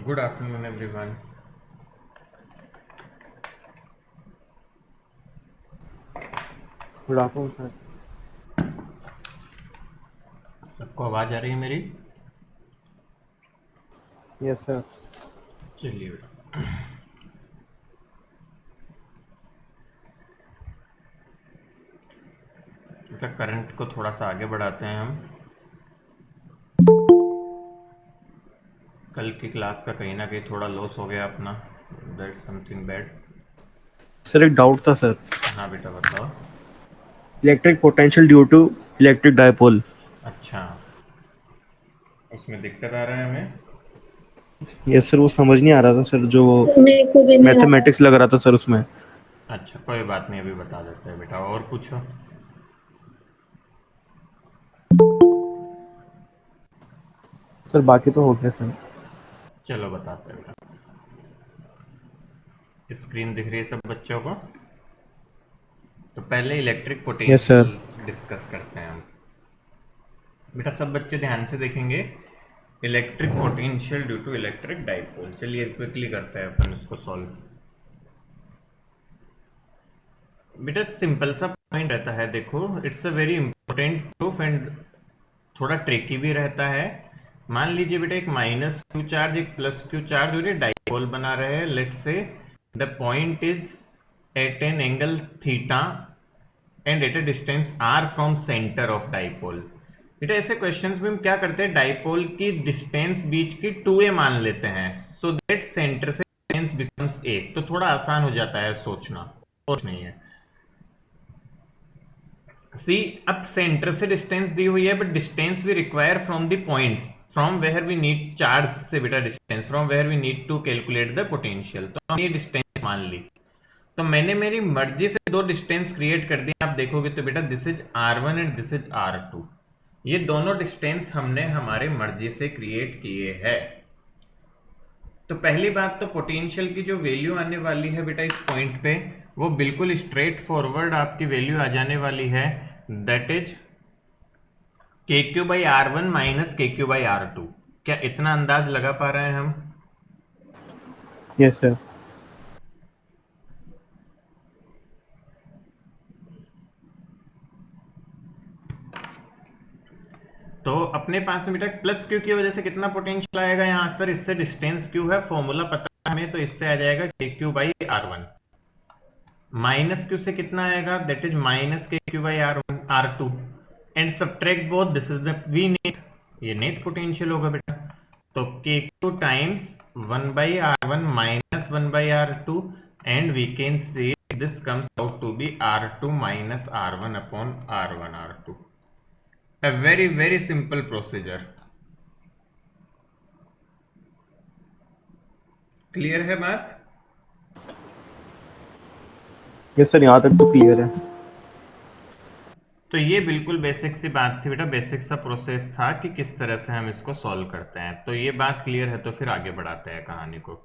Good afternoon, everyone. Good afternoon sir. सबको आवाज़ आ रही है मेरी? Yes sir. चलिए बेटा, करंट को थोड़ा सा आगे बढ़ाते हैं हम। कल की क्लास का कहीं ना कहीं थोड़ा लॉस हो गया अपना। That something bad. सर एक डाउट था सर। हाँ बेटा बताओ। Electric potential due to electric dipole. अच्छा, उसमें दिक्कत आ रहा है हमें। यस सर, वो समझ नहीं आ रहा था सर, जो मेरे को भी नहीं आ रहा। मैथमेटिक्स लग रहा था सर उसमें। अच्छा कोई बात नहीं, अभी बता देते हैं बेटा, और पूछो। सर बाकी तो हो गया सर। चलो बताते हैं बेटा। स्क्रीन दिख रही है सब बच्चों को? तो पहले electric yes potential sir. Discuss करते हैं हम। बेटा सब बच्चे ध्यान से देखेंगे। Electric potential due to electric dipole. चलिए क्विकली करते हैं अपन इसको सॉल्व। बेटा सिंपल सा पॉइंट रहता है, देखो it's a very important proof and थोड़ा ट्रिकी भी रहता है। मान लीजिए बेटा एक माइनस क्यू चार्ज एक प्लस क्यू चार्ज और ये डाइपोल बना रहे हैं। Let's say the point is at an angle theta and at a distance R from centre of dipole. बेटा ऐसे क्वेश्चंस में हम क्या करते हैं, डाइपोल की डिस्टेंस बीच की 2a मान लेते हैं, सो दैट सेंटर से डिस्टेंस बिकम्स 1। तो थोड़ा आसान हो जाता है सोचना, कुछ नहीं है। सी, अब सेंटर से डिस्टेंस दी हुई है, but distance we require from the points from where we need charge से बेटा distance from where we need to calculate the potential. तो हम ये डिस्टेंस मान ली। तो मैंने मेरी मर्जी से दो डिस्टेंस क्रिएट कर दी। आप देखोगे तो बेटा this is R1 and this is R2। ये दोनों डिस्टेंस हमने हमारे मर्जी से क्रिएट किए हैं। तो पहली बात तो पोटेंशियल की जो वैल्यू आने वाली है बेटा इस पॉइंट पे, वो बिल्कुल स्ट्रेट फॉरवर्ड आपकी वैल्यू आ जाने वाली है। दैट इज के Q by R1 minus K Q by R2। क्या इतना अंदाज लगा पा रहे हैं हम? Yes sir. तो अपने पास में बेटा प्लस क्यू की वजह से कितना पोटेंशियल आएगा यहाँ सर? इससे डिस्टेंस क्यू है, फॉर्मूला पता है हमें, तो इससे आ जाएगा के Q by R1। Minus Q से कितना आएगा? That is minus K Q by R2 and subtract both, this is the V net, ये नेट पोटेंशियल होगा बेटा। तो K Q times 1 by R1 minus 1 by R2 and we can say this comes out to be R2 minus R1 upon R1 R2। A very very simple procedure। Clear है बात? Yes sir, यहाँ तक तो clear है। तो ये बिल्कुल basic सी बात थी बेटा, बेसिक सा प्रोसेस था कि किस तरह से हम इसको सॉल्व करते हैं। तो ये बात क्लियर है, तो फिर आगे बढ़ाते हैं कहानी को।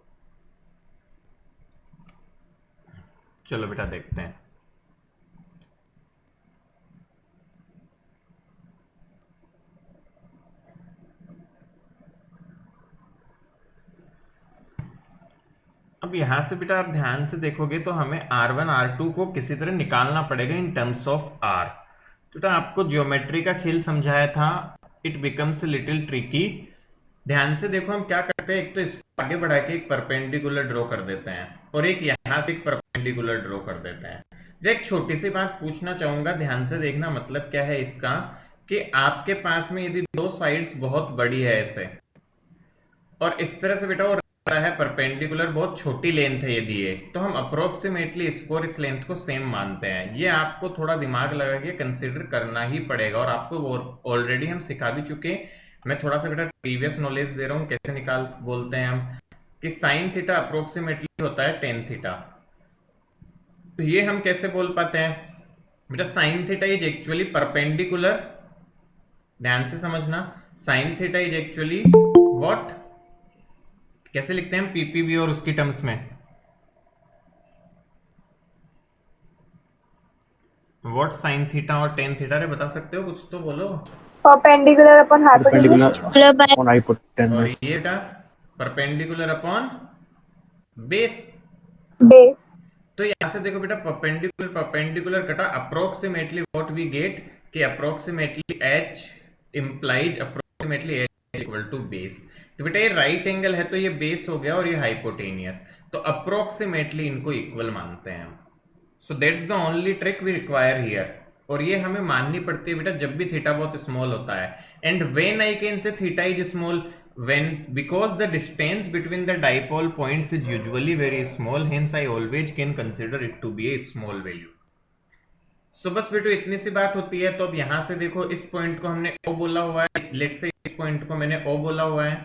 चलो बेटा देखते हैं। अब यहां से बेटा आप ध्यान से देखोगे तो हमें R1 R2 को किसी तरह निकालना पड़ेगा इन टर्म्स ऑफ R। तो बेटा आपको ज्योमेट्री का खेल समझाया था, इट बिकम्स लिटिल ट्रिकी। ध्यान से देखो हम क्या करते हैं, एक तो इसको आगे बढ़ा के एक परपेंडिकुलर ड्रॉ कर देते हैं और एक यहां से एक परपेंडिकुलर ड्रॉ कर देते हैं। एक छोटी सी बात पूछना चाहूंगा, ध्यान से देखना, मतलब क्या है इसका कि आपके पास में यदि दो साइड्स बहुत बड़ी है ऐसे और इस तरह से बेटा वो रहा है परपेंडिकुलर, बहुत छोटी लेंथ है यदि ये, तो हम अप्रोक्सीमेटली इसको और इस लेंथ को सेम मानते हैं। ये आपको थोड़ा दिमाग लगा के कंसीडर करना ही पड़ेगा और आपको ऑलरेडी हम सिखा भी चुके। मैं थोड़ा सा बेटा प्रीवियस नॉलेज दे रहा हूँ, कैसे निकाल बोलते हैं हम कि साइन थीटा अप्रोक्सीमेटली होता है टेन थीटा। तो ये हम कैसे बोल पाते हैं बेटा, sine theta is actually perpendicular, ध्यान से समझना, sine theta is actually what, कैसे लिखते हैं हम पीपीबी और उसकी टर्म्स में? व्हाट साइन थीटा और टेन थीटा, रे बता सकते हो? कुछ तो बोलो। Perpendicular upon hypotenuse. Perpendicular on और हाइपोटेन्यूज। ये बेटा परपेंडिकुलर अपॉन बेस। बेस। तो यहां से देखो बेटा, परपेंडिकुलर परपेंडिकुलर कटा, अप्रोक्सीमेटली व्हाट वी गेट कि approximately h implies approximately h equal to base. तो बेटा ये राइट एंगल है तो ये बेस हो गया और ये हाइपोटेनियस, तो अप्रोक्सीमेटली इनको इक्वल मानते हैं हम। So that's the only trick we require here, और ये हमें माननी पड़ती है बेटा जब भी थीटा बहुत स्मॉल होता है। And when I can say theta is small, when because the distance between the dipole points is usually very small, hence I always can consider it to be a small value. So बस बेटो इतनी सी बात होती है। तो अब यहां से देखो, इस पॉइंट को हमने O बोला हुआ है, लेट्स से इस पॉइंट को मैंने O बोला हुआ है,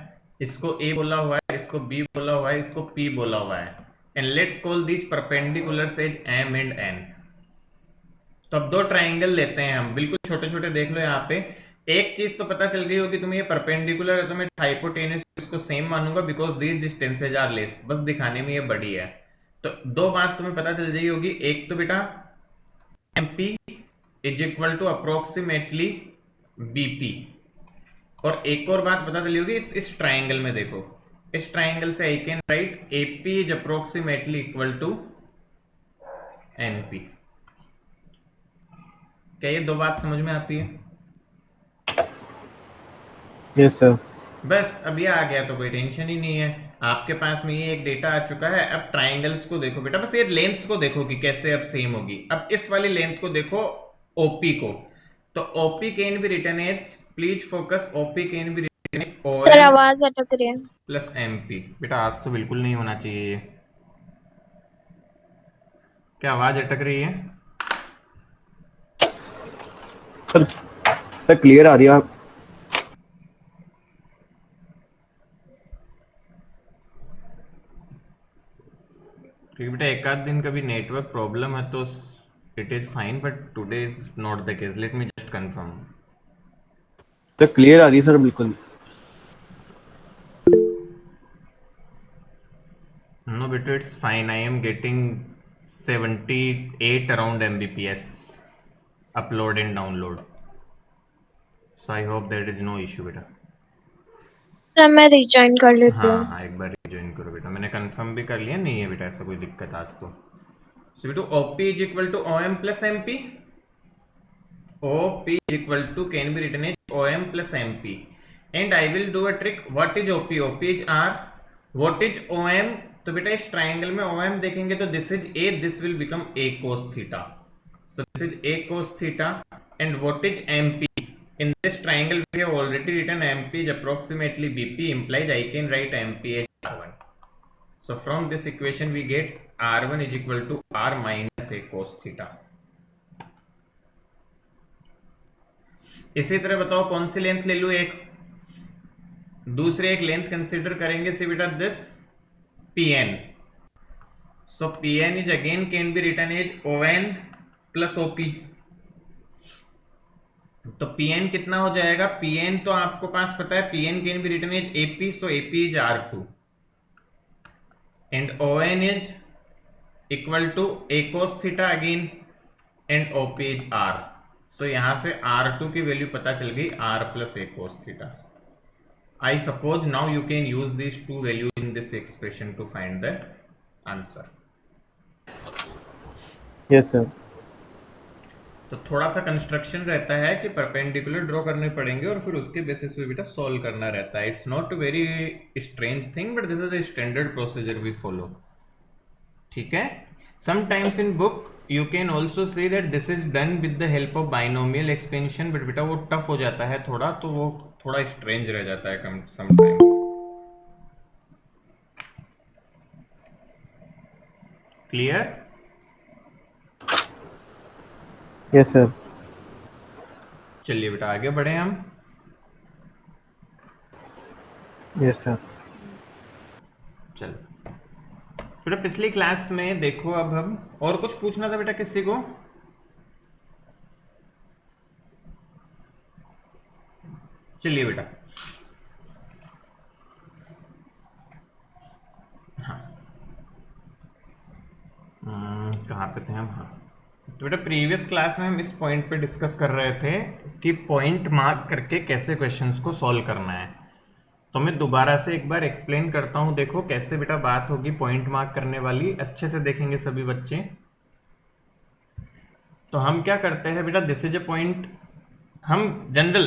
इसको A बोला हुआ है, इसको B बोला हुआ है, इसको P बोला हुआ है, and let's call these perpendiculars as M and N। तो अब दो ट्राइंगल लेते हैं हम, बिल्कुल छोटे छोटे देख लो यहाँ पे। एक चीज तो पता चल गई होगी तुम्हें, ये परपेंडिकुलर है तो मैं हाइपोटेन्यूस इसको सेम मानूंगा because these distances are less, बस दिखाने में ये बड़ी है। तो दो बात तुम्हें पता चल गई होगी, एक तो बेटा MP is equal to approximately BP, और एक और बात पता चली होगी इस ट्राइंगल में देखो, इस ट्राइंगल से I can write AP is approximately equal to NP। क्या ये दो बात समझ में आती है? Yes sir. बस अब ये आ गया तो कोई टेंशन ही नहीं है, आपके पास में ये एक डेटा आ चुका है। अब ट्राइंगल्स को देखो बेटा, बस ये लेंथ्स को देखो कि कैसे अब सेम होगी। अब इस वाली लेंथ को देखो, OP को, तो OP can be written as, please focus, OP can be written as sir OM आवाज अटक रही है। Plus MP। बेटा आज तो बिल्कुल नहीं होना चाहिए ये। क्या आवाज अटक रही है? सर क्लियर आ रही है। क्योंकि बेटा एक आध दिन कभी नेटवर्क प्रॉब्लम है तो it is fine, but today is not the case. Let me just confirm. Sir clear आ रही है सर, बिल्कुल। No, but it's fine. I am getting 78 around Mbps upload and download. So I hope there is no issue बेटा। Sir मैं rejoin कर लेती हूँ। हाँ एक बार रिजॉइन करो बेटा, मैंने कंफर्म भी कर लिया, नहीं है बेटा ऐसा कोई दिक्कत आज तो। So बेटा OP is equal to OM plus MP. OP is equal to can be written as OM plus MP. And I will do a trick. What is OP? OP is R. What is OM? तो बेटा इस triangle में OM देखेंगे तो this is A, this will become A cos theta, so this is A cos theta. And what is MP? In this triangle we have already written MP is approximately BP, implies I can write MP as R1. So from this equation we get R1 is equal to R minus A cos theta. इसी तरह बताओ कौन C length ले लूं, एक दूसरे एक length consider करेंगे सी बेटा this PN. So PN is again can be written as ON plus OP. तो Pn कितना हो जाएगा? Pn तो आपको पास पता है, Pn can be written as AP, so AP is R2 and ON is equal to A cos theta again and OP is R. So यहां से R2 की वैल्यू पता चल गई R plus A cos theta. I suppose now you can use these two values in this expression to find the answer. Yes sir. तो थोड़ा सा construction रहता है कि परपेंडिकुलर ड्रॉ करने पड़ेंगे और फिर उसके बेसिस पे बेटा सॉल्व करना रहता है. It's not very strange thing but this is the standard procedure we follow. ठीक है. Sometimes in book you can also say that this is done with the help of binomial expansion, but बेटा वो tough हो जाता है थोड़ा, तो वो थोड़ा स्ट्रेंज रह जाता है समटाइम्स. क्लियर? Yes sir. चलिए बेटा आगे बढ़े हम. Yes sir. चलो बेटा पिछली क्लास में देखो, अब हम और कुछ पूछना था बेटा किसी को? चलिए बेटा. हाँ कहाँ पे थे हम? हाँ तो बेटा प्रीवियस क्लास में हम इस पॉइंट पे डिस्कस कर रहे थे कि पॉइंट मार्क करके कैसे क्वेश्चंस को सॉल्व करना है. तो मैं दोबारा से एक बार एक्सप्लेन करता हूँ, देखो कैसे बेटा बात होगी पॉइंट मार्क करने वाली, अच्छे से देखेंगे सभी बच्चे। तो हम क्या करते हैं बेटा, दिस इज ए पॉइंट, हम जनरल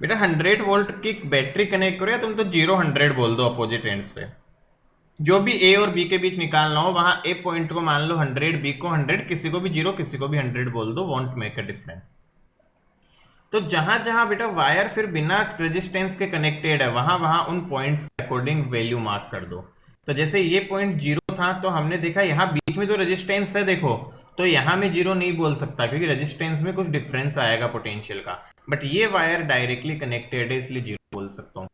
बेटा 100 वोल्ट की बैटरी कनेक्ट करो या तुम तो 0 100 बोल दो अपोजिट एंड्स पे, जो भी ए और बी के बीच निकालना हो, वहां ए पॉइंट को मान लो 100, बी को 100, किसी को भी 0 किसी को भी 100 बोल दो, वॉन्ट मेक अ डिफरेंस। तो जहां जहां बेटा वायर फिर बिना रेजिस्टेंस के कनेक्टेड है, वहां वहां उन पॉइंट्स के अकॉर्डिंग वैल्यू मार्क कर दो। तो जैसे ये पॉइंट 0 था, तो हमने देखा यहाँ बीच में तो रेजिस्टेंस है देखो, तो यहाँ में 0 नहीं बोल सकता क्योंकि रेजिस्टेंस में कुछ डिफरेंस आएगा पोटेंशियल का, बट ये वायर डायरेक्टली कनेक्टेड है इसलिए 0 बोल सकता हूँ।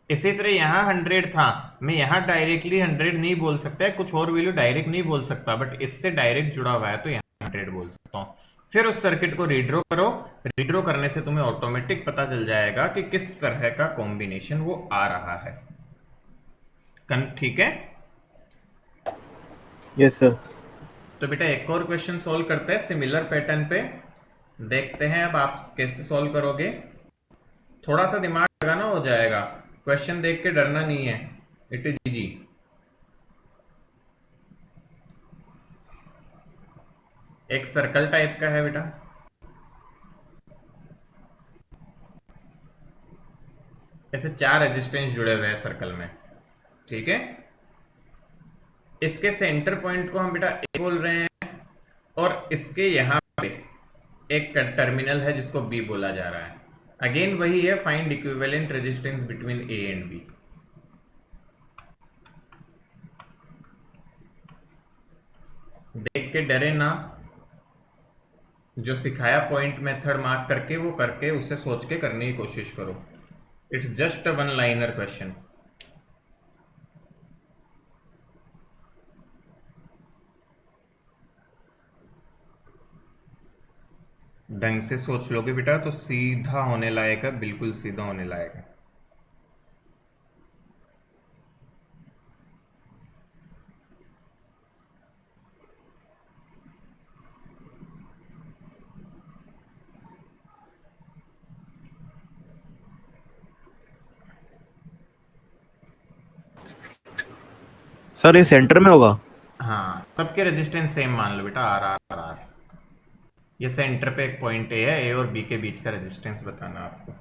इसी तरह यहाँ 100 था, मैं यहाँ डायरेक्टली 100 नहीं बोल सकता, कुछ और वैल्यू डायरेक्ट नहीं बोल सकता, बट इससे डायरेक्ट जुड़ा हुआ है तो यहाँ 100 बोल सकता हूँ। फिर उस सर्किट को रीड्रॉ करो, रीड्रॉ करने से तुम्हें ऑटोमेटिक पता चल जाएगा कि किस तरह का कॉम्बिनेशन वो आ रहा है। ठीक है? Yes sir. तो बेटा एक और क्वेश्चन सॉल्व करते हैं सिमिलर पैटर्न पे, देखते हैं अब आप कैसे सॉल्व करोगे। थोड़ा सा दिमाग लगाना, हो जाएगा, क्वेश्चन देख के डरना नहीं है, इट इज इजी। एक सर्कल टाइप का है बेटा, ऐसे 4 रेजिस्टेंस जुड़े हुए हैं सर्कल में, ठीक है। इसके सेंटर पॉइंट को हम बेटा ए बोल रहे हैं, और इसके यहाँ पे एक टर्मिनल है जिसको बी बोला जा रहा है। अगेन वही है, find equivalent resistance between A and B. देख के डरे ना, जो सिखाया पॉइंट मेथड मार्क करके वो करके उसे सोच के करने की कोशिश करो। It's just a one liner question. ढंग से सोच लोगे बेटा तो सीधा होने लायक है, बिल्कुल सीधा होने लायक है। सर ये सेंटर में होगा? हाँ, सबके रेजिस्टेंस सेम मान लो बेटा, आर आर आर आर। ये सेंटर पे एक पॉइंट ए है, ए और बी के बीच का रेजिस्टेंस बताना आपको।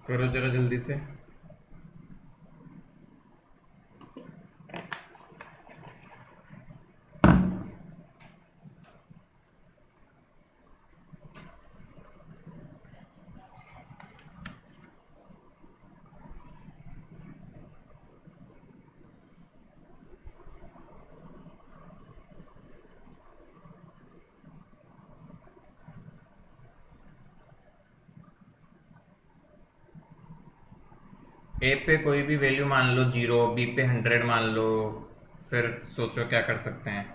करो जरा जल्दी से। ए पे कोई भी वैल्यू मान लो 0, बी पे 100 मान लो, फिर सोचो क्या कर सकते हैं।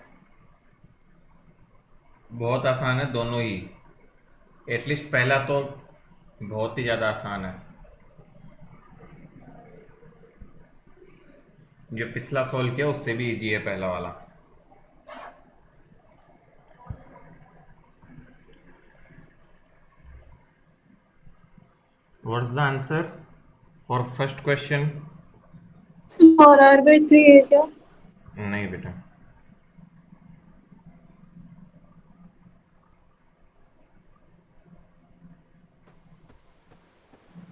बहुत आसान है दोनों ही, एटलीस्ट पहला तो बहुत ही ज़्यादा आसान है। जो पिछला सॉल्व किया उससे भी इजी है पहला वाला। What's the answer for first question? 4R/3 है क्या? नहीं बेटा,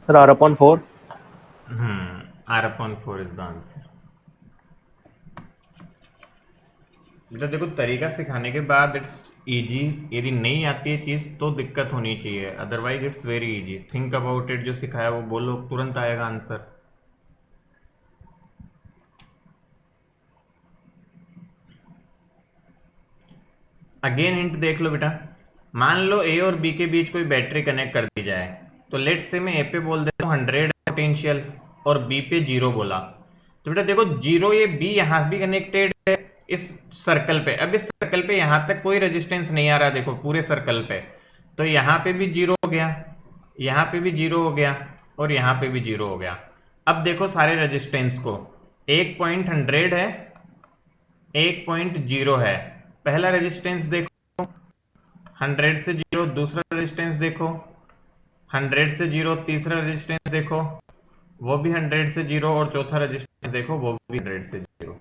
sir R/4। R/4 is the answer. बेटा देखो, तरीका सिखाने के बाद इट्स इजी, यदि नहीं आती है चीज़ तो दिक्कत होनी चाहिए, otherwise it's very easy. Think about it, जो सिखाया वो बोलो, तुरंत आएगा आंसर। अगेन हिंट देख लो बेटा, मान लो ए और बी के बीच कोई बैटरी कनेक्ट कर दी जाए, तो लेट्स से मैं ए पे बोल देता हूँ 100 पोटेंशियल और बी पे 0 बोला, तो बेटा देखो 0, ये बी यहाँ भी कनेक्टेड है, इस सर्कल पे, अब इस सर्कल पे यहां तक कोई रेजिस्टेंस नहीं आ रहा, देखो पूरे सर्कल पे, तो यहां पे भी जीरो हो गया, यहां पे भी जीरो हो गया, और यहां पे भी जीरो हो गया। अब देखो सारे रेजिस्टेंस को, एक पॉइंट 100 है, एक पॉइंट 0 है, पहला रेजिस्टेंस देखो 100 से 0, दूसरा रेजिस्टेंस देखो 100 से 0, तीसरा रेजिस्टेंस देखो वो भी 100 से 0, और चौथा रेजिस्टेंस देखो वो भी 100 से 0।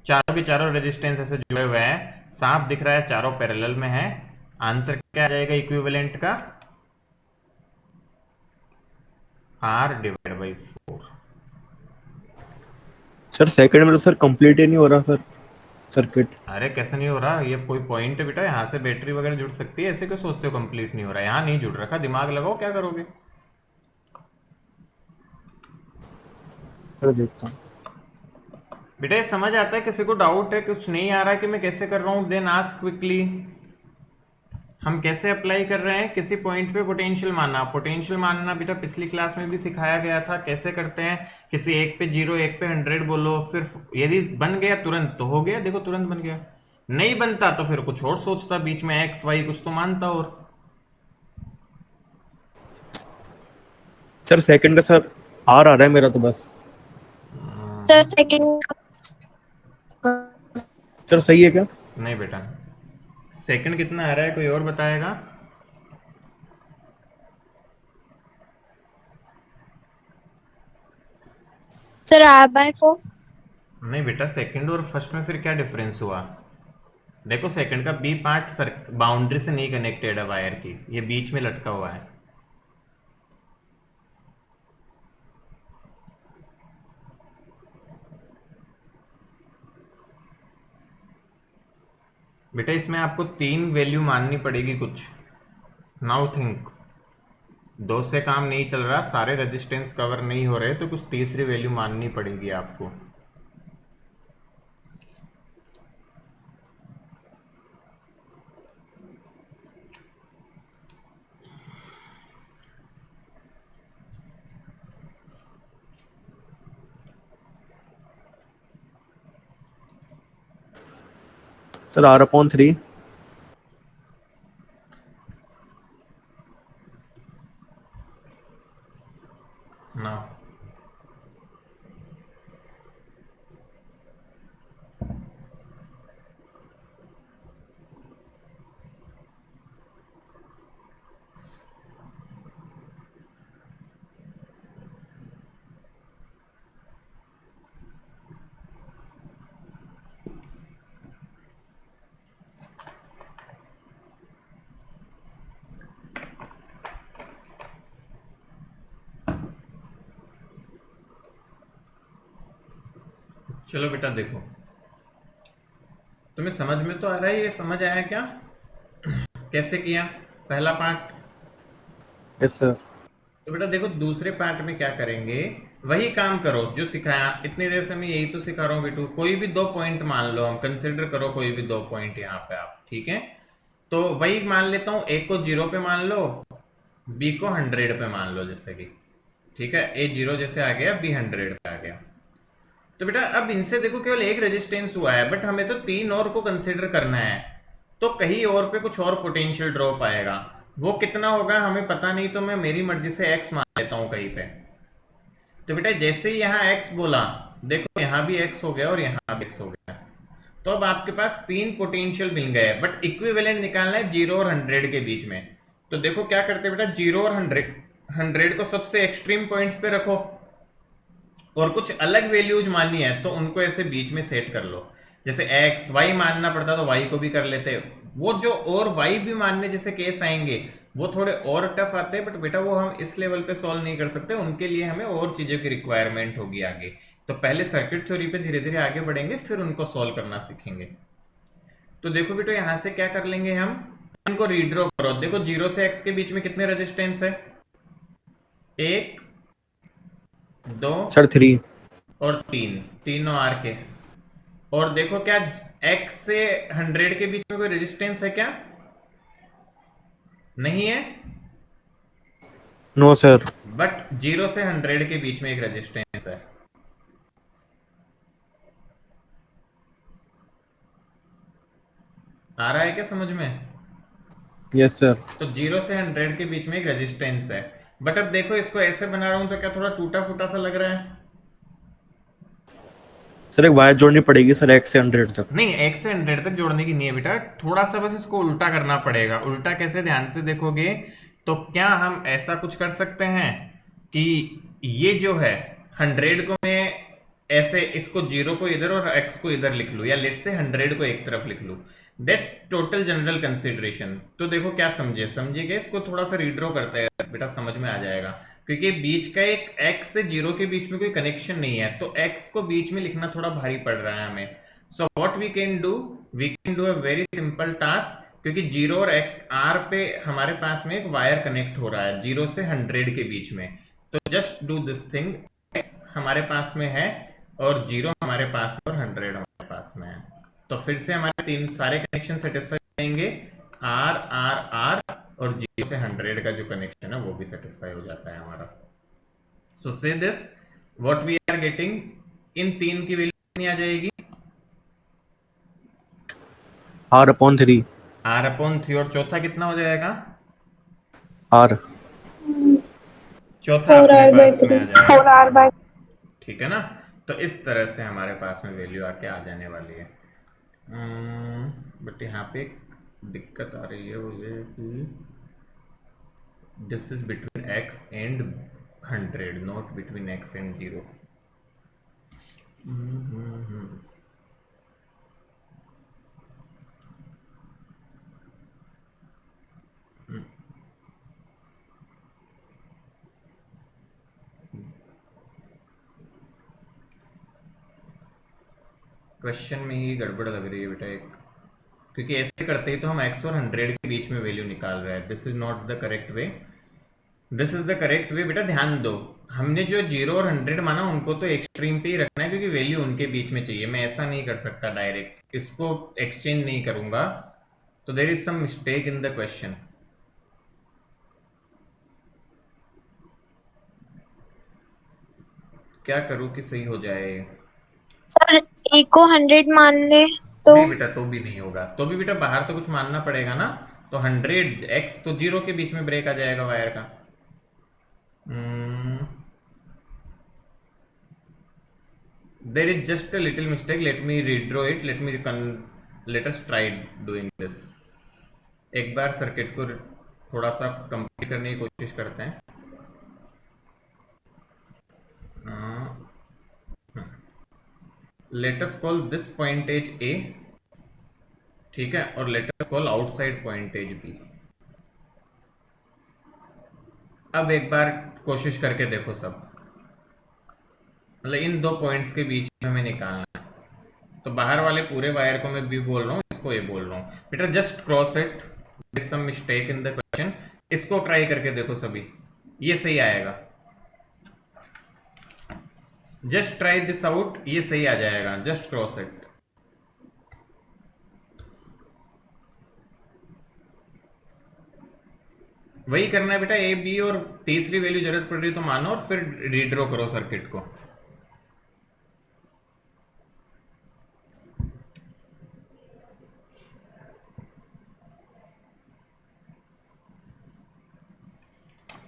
चारों के चारों रेजिस्टेंस ऐसे जुड़े हुए हैं, साफ दिख रहा है चारों पैरेलल में है। आंसर क्या आ जाएगा इक्विवेलेंट का? R divide by 4। Sir second में तो सर कंप्लीट ही नहीं हो रहा सर सर्किट। अरे कैसे नहीं हो रहा, ये कोई पॉइंट है बेटा, यहाँ से बैटरी वगैरह जुड़ सकती है, ऐसे क्यों सोचते हो कंप्लीट नहीं हो रहा है? यहाँ नहीं जुड़ रखा, दिमाग लगाओ, क्या करोगे? सर देखता हूँ। बेटा ये समझ आता है, किसी को डाउट है, कुछ नहीं आ रहा है कि मैं कैसे कर रहा हूँ, देन आस्क क्विकली। हम कैसे अप्लाई कर रहे हैं, किसी पॉइंट पे पोटेंशियल मानना, पोटेंशियल मानना बेटा पिछली क्लास में भी सिखाया गया था, कैसे करते हैं, किसी एक पे 0, एक पे 100 बोलो, फिर यदि बन गया तुरंत तो हो गया, देखो तुरंत बन गया, नहीं बनता तो फिर कुछ और सोचता, बीच में एक्स वाई कुछ तो मानता। और सर सेकंड का सर आर आ रहा है मेरा तो बस। सर सेकंड सर सही है क्या? नहीं बेटा, सेकंड कितना आ रहा है, कोई और बताएगा? Sir R/4। नहीं बेटा, सेकंड और फर्स्ट में फिर क्या डिफरेंस हुआ? देखो सेकंड का बी पार्ट बाउंड्री से नहीं कनेक्टेड है वायर की, ये बीच में लटका हुआ है। बेटा इसमें आपको 3 वैल्यू माननी पड़ेगी कुछ। नाउ थिंक, 2 से काम नहीं चल रहा, सारे रेजिस्टेंस कवर नहीं हो रहे, तो कुछ तीसरी वैल्यू माननी पड़ेगी आपको। Sir R/3। ना चलो बेटा देखो, तुम्हें समझ में तो आ रहा है, ये समझ आया क्या कैसे किया पहला पार्ट? Yes sir. तो बेटा देखो दूसरे पार्ट में क्या करेंगे, वही काम करो जो सिखाया इतनी देर से, मैं यही तो सिखा रहा हूँ बेटू। कोई भी 2 पॉइंट मान लो, हम कंसिडर करो कोई भी 2 पॉइंट यहाँ पे आप, ठीक है? तो वही मान लेता हूँ, एक को 0 पे मान लो, बी को 100 पे मान लो, जैसे कि ठीक है, ए 0 जैसे आ गया, बी 100 पे आ गया। तो बेटा अब इनसे देखो केवल एक रेजिस्टेंस हुआ है, बट हमें तो 3 और को कंसिडर करना है, तो कहीं और पे कुछ और पोटेंशियल ड्रॉप आएगा, वो कितना होगा हमें पता नहीं, तो मैं मेरी मर्जी से x मान लेता हूँ कहीं पे। तो बेटा जैसे ही यहाँ x बोला, देखो यहाँ भी x हो गया और यहाँ भी x हो गया, तो अब आपके पास 3 पोटेंशियल मिल गए, बट इक्विवेलेंट निकालना है 0 और 100 के बीच में। तो देखो क्या करते हैं बेटा, 0 और 100 को सबसे एक्सट्रीम पॉइंट्स पे रखो, और कुछ अलग वैल्यूज माननी है तो उनको ऐसे बीच में सेट कर लो। जैसे x y मानना पड़ता तो y को भी कर लेते, वो जो और y भी मानने जैसे केस आएंगे वो थोड़े और टफ आते हैं, बट बेटा वो हम इस लेवल पे सॉल्व नहीं कर सकते, उनके लिए हमें और चीजों की रिक्वायरमेंट होगी आगे। तो पहले सर्किट थ्योरी पे धीरे धीरे आगे बढ़ेंगे, फिर उनको सॉल्व करना सीखेंगे। तो देखो बेटा यहाँ से क्या कर लेंगे हम, इनको रीड्रॉ करो। देखो 0 से x के बीच में कितने रेजिस्टेंस है, 1 2 सर 3। और 3, तीनों आर के। और देखो क्या x से 100 के बीच में कोई रेजिस्टेंस है क्या? नहीं है, नो सर। बट 0 से 100 के बीच में एक रेजिस्टेंस है। आ रहा है क्या समझ में? Yes sir. तो 0 से 100 के बीच में एक रेजिस्टेंस है। बट अब देखो इसको ऐसे बना रहा हूं तो क्या थोड़ा टूटा फूटा सा लग रहा है? सर एक वायर जोड़नी पड़ेगी सर, X से 100 तक। नहीं, एक से 100 तक जोड़ने की नहीं है बेटा, थोड़ा सा बस इसको उल्टा करना पड़ेगा। उल्टा कैसे, ध्यान से देखोगे तो क्या हम ऐसा कुछ कर सकते हैं कि ये जो है 100 को मैं ऐसे इसको 0 को इधर और x को इधर लिख लूं, या लेट से 100 को एक तरफ लिख लूं। That's total general consideration. तो देखो क्या समझे, समझिए, इसको थोड़ा सा रीड्रॉ करते हैं बेटा, समझ में आ जाएगा। क्योंकि बीच का एक x से 0 के बीच में कोई कनेक्शन नहीं है, तो x को बीच में लिखना थोड़ा भारी पड़ रहा है हमें। So what we can do a very simple task. क्योंकि 0 और r पे हमारे पास में एक वायर कनेक्ट हो रहा है 0 से 100 के बीच में। तो just do this thing, x हमारे पास में है और 0 हमारे पास में और 100 हमारे पास में है। तो फिर से हमारे तीन सारे कनेक्शन सेटिस्फाई करेंगे, r r r, और 0 से 100 का जो कनेक्शन है वो भी सेटिस्फाई हो जाता है हमारा। So say this, what we are getting, इन तीन की वैल्यू कितनी आ जाएगी? R/3। r/3, और चौथा कितना हो जाएगा? R। चौथा फोर अपने आर बाई पास में थ्री। आ जाएगा 4r/, ठीक है ना? तो इस तरह से हमारे पास में वैल्यू आके आ जाने वाली है। बट यहाँ पे एक दिक्कत आ रही है, वो ये कि this is between x and 100, not between x and 0। Question में ही गड़बड़ लग रही है बेटा एक, क्योंकि ऐसे करते ही तो हम x और 100 के बीच में वैल्यू निकाल रहे हैं। This is not the correct way, this is the correct way. बेटा ध्यान दो, हमने जो 0 और 100 माना उनको तो एक्सट्रीम पे ही रखना है, क्योंकि वैल्यू उनके बीच में चाहिए। मैं ऐसा नहीं कर सकता डायरेक्ट, इसको एक्सचेंज नहीं करूंगा, तो there is some mistake in the question. क्या करूं कि सही हो जाए? सर ए को 100 मान ले तो। नहीं बेटा, तो भी नहीं होगा, तो भी बेटा बाहर तो कुछ मानना पड़ेगा ना। तो 100 x तो 0 के बीच में ब्रेक आ जाएगा वायर का। There is just a little mistake, let me redraw it, let us try doing this. एक बार सर्किट को थोड़ा सा कंप्लीट करने की कोशिश करते हैं। Let us call this point as A, ठीक है, और let us call outside point as B. अब एक बार कोशिश करके देखो सब, मतलब इन दो पॉइंट्स के बीच में हमें निकालना है। तो बाहर वाले पूरे वायर को मैं बी बोल रहा हूँ, इसको ए बोल रहा हूँ। बेटा just cross it, there is some mistake in the question. इसको ट्राई करके देखो सभी, ये सही आएगा। जस्ट ट्राई दिस आउट, ये सही आ जाएगा, जस्ट क्रॉस इट। वही करना है बेटा, ए बी, और तीसरी वैल्यू जरूरत पड़ रही तो मानो, और फिर रीड्रॉ करो सर्किट को।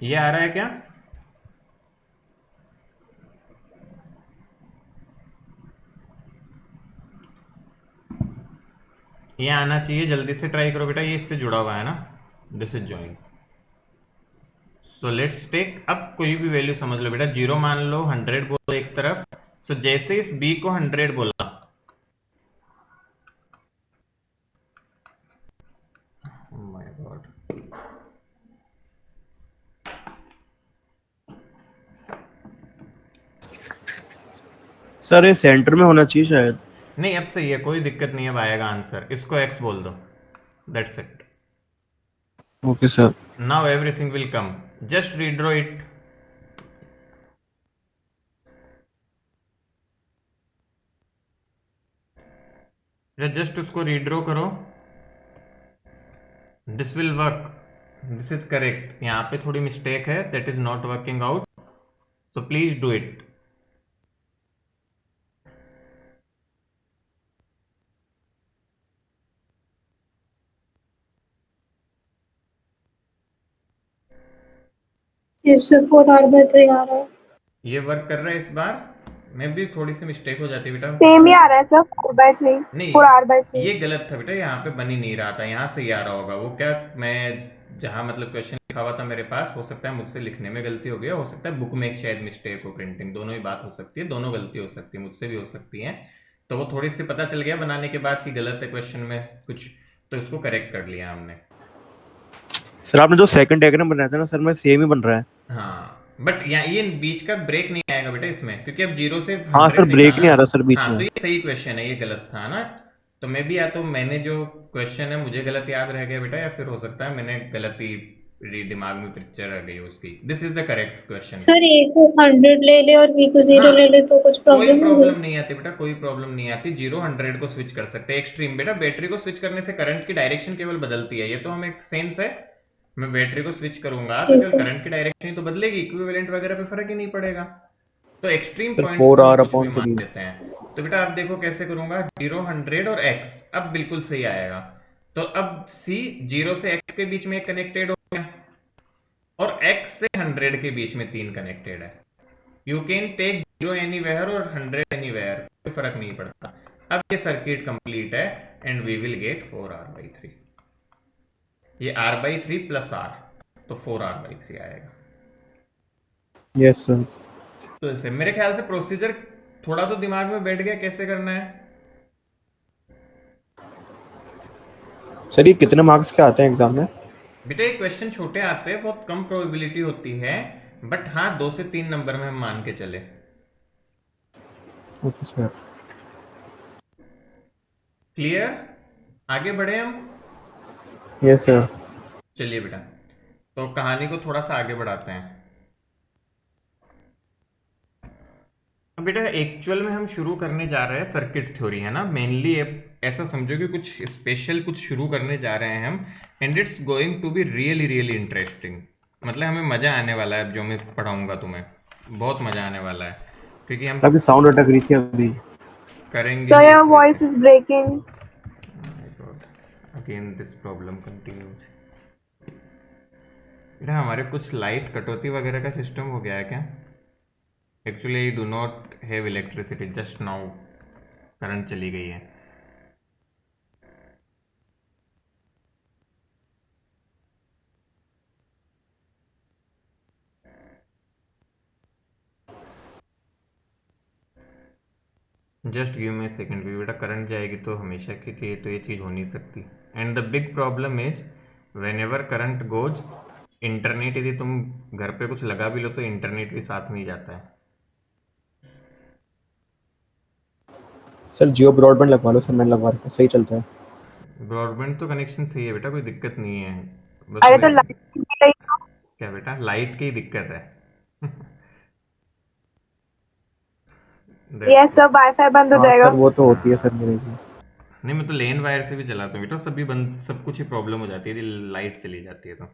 ये आ रहा है क्या? ये आना चाहिए, जल्दी से ट्राई करो बेटा, ये इससे जुड़ा हुआ है ना, this is joint. So let's take, अब कोई भी वैल्यू समझ लो बेटा, 0 मान लो, 100 बोलो एक तरफ। सो जैसे इस b को 100 बोला, oh my God, सर ये सेंटर में होना चाहिए शायद। नहीं अब सही है, कोई दिक्कत नहीं है, अब आएगा आंसर। इसको x बोल दो, that's it. Okay sir. Now everything will come, just redraw it. Just उसको रीड्रॉ करो, this will work, this is correct. यहाँ पे थोड़ी मिस्टेक है, that is not working out, so please do it. इससे 4R/3 आ रहा है। ये वर्क कर रहा है इस बार? मैं भी थोड़ी सी मिस्टेक हो जाती है बेटा। सेम ही आ रहा है सर, 4/3, नहीं, 4R/3। ये गलत था बेटा, यहाँ पे बन ही नहीं रहा था, यहाँ से ही आ रहा होगा वो। क्या मैं जहाँ मतलब क्वेश्चन लिखा हुआ था मेरे पास, हो सकता है मुझसे लिखने में गलती हो गई, हो सकता है बुक में शायद मिस्टेक हो, प्रिंटिंग, दोनों ही बात हो सकती है, दोनों गलती हो सकती है, मुझसे भी हो सकती है। तो वो थोड़ी सी पता चल गया बनाने के बाद कि गलत है क्वेश्चन में कुछ, तो इसको करेक्ट कर लिया हमने। सर आपने जो सेकंड डायग्राम बनाया था ना सर, मैं सेम ही बन रहा है। हाँ, बट यहाँ ये बीच का ब्रेक नहीं आएगा बेटा इसमें, क्योंकि अब 0 से हाँ 100 सर, ब्रेक निकालना। नहीं आ रहा सर बीच हाँ, में। तो ये सही क्वेश्चन है, ये गलत था ना। तो मैं भी, या तो मैंने जो क्वेश्चन है मुझे गलत याद रह गया बेटा, या फिर हो सकता है मैंने गलत ही दिमाग में पिक्चर रह गई उसकी। This is the correct question. Sir A को 100 ले ले और बी को 0 हाँ, ले ले तो कुछ कोई प्रॉब्लम होगी? प्रॉब्लम नहीं आती बेटा, कोई प्रॉब्लम नहीं आती। 0 100 को स्विच कर सकते हैं। एक्सट्रीम बेटा, बैटरी को स्विच करने से करंट की डायरेक्शन केवल बदलती है, ये तो हमें सेंस है। मैं बैटरी को स्विच करूंगा तो ठीक केवल है। करंट की डायरेक्शन ही तो बदलेगी, इक्विवेलेंट वगैरह पे फर्क ही नहीं पड़ेगा। तो एक्सट्रीम सर पॉइंट्स को हम 4R कुछ भी अपॉन मान 3। लेते हैं। तो बेटा आप देखो कैसे करूंगा, 0 100 और x, अब बिल्कुल सही आएगा। तो अब c 0 से x के बीच में एक कनेक्टेड हो गया, और x से 100 के बीच में 3 कनेक्टेड है। यू कैन टेक 0 एनीवेयर और 100 एनीवेयर, कोई फर्क नहीं पड़ता। अब ये सर्किट कंप्लीट है and we will get 4R/3। ये R/3 प्लस R, तो 4R/3 आएगा। Yes sir. तो ऐसे मेरे ख्याल से प्रोसीजर थोड़ा तो दिमाग में बैठ गया कैसे करना है। सर ये कितने मार्क्स के आते हैं एग्जाम में? बेटा ये क्वेश्चन छोटे आते हैं, बहुत कम प्रोबेबिलिटी होती है, बट हाँ 2 से 3 नंबर में हम मान के चले। Okay sir. क्लियर? आगे बढ़े हम। Yes sir. चलिए बेटा, तो कहानी को थोड़ा सा आगे बढ़ाते हैं। अब बेटा एक्चुअल में हम शुरू करने जा रहे हैं सर्किट थ्योरी, है ना, मेनली ऐसा समझो कि कुछ स्पेशल कुछ शुरू करने जा रहे हैं हम, and it's going to be really really interesting. मतलब हमें मजा आने वाला है, जो मैं पढ़ाऊंगा तुम्हें बहुत मजा आने वाला है, क्योंकि हम आपकी साउंड अटक रही थी अभी। करेंगे सर ही योर इस वॉइस वजह इज ब्रेकिंग। से। Again this problem continues. बेटा हमारे कुछ लाइट कटौती वगैरह का सिस्टम हो गया है क्या? Actually I do not have electricity, just now current चली गई है। जस्ट गिव मी सेकेंड, भी बेटा करंट जाएगी तो हमेशा की चाहिए, तो ये चीज़ हो नहीं सकती। And the big problem is when ever current goes, internet यदि तुम घर पे कुछ लगा भी लो तो इंटरनेट भी साथ में ही जाता है। सर जियो ब्रॉडबैंड लगवा लो सर, मैंने लगवा रखा है, सही चलता है। ब्रॉडबैंड तो कनेक्शन सही है बेटा, कोई दिक्कत नहीं है, बस अरे तो वो- लाइट गई तो क्या बेटा, लाइट की दिक्कत है। यस सर, वाईफाई बंद हो हाँ जाएगा। सर वो तो होती है सर मेरे भी। नहीं मैं तो लेन वायर से भी चलाता हूँ बेटा, सभी बंद, सब कुछ ही प्रॉब्लम हो जाती है यदि लाइट चली जाती है तो।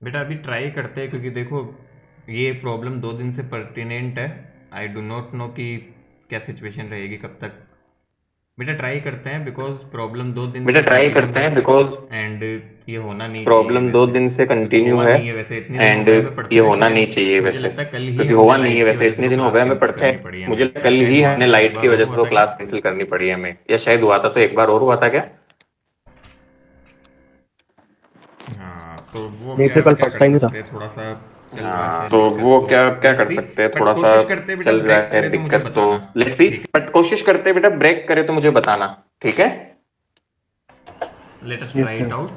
बेटा अभी ट्राई करते हैं, क्योंकि देखो ये प्रॉब्लम 2 दिन से पर्टिनेंट है। आई डू नॉट नो कि क्या सिचुएशन रहेगी कब तक। बेटा ट्राई करते हैं, बिकॉज प्रॉब्लम 2 दिन बेटा से ट्राई कंटिन्यू करते है, हैं बिकॉज एंड ये होना नहीं प्रॉब्लम चाहिए 2 दिन से वैसे, क्योंकि कंटिन्यू हुआ है नहीं है वैसे, इतने दिन हो एंड गए हमें पढ़ते ये हुए, होना नहीं शायद चाहिए मुझे वैसे, लगता है कल ही क्योंकि हमने हुआ नहीं है लाइट की वैसे, वजह से इतने वो दिन हो क्लास गए हमें कैंसिल पढ़ते करनी हैं, पड़ी मुझे हमें, या कल शायद ही हुआ हमने था, एक लाइट बार की और वजह से हुआ वो था क्या? क्लास कैंसिल करनी पड़ी हमें, या शायद हुआ था तो एक बार और हुआ था क्या? हाँ तो वो नहीं क्या सर कल क्या फर्स्ट कर टाइम ही था। सकते हैं, थोड़ा सा चल रहा है हाँ शायद तो दिक्कत, वो तो क्या क्या लेट्स कर सी। सकते हैं, बट थोड़ा सा कोशिश करते हैं बेटा चल रहा ब्रेक है करे तो मुझे दिक्कत, तो बताना। लेट्स सी, ठीक है, बट कोशिश करते हैं बेटा ब्रेक करे तो मुझे बताना, ठीक है? Let us yes try it sir. Out.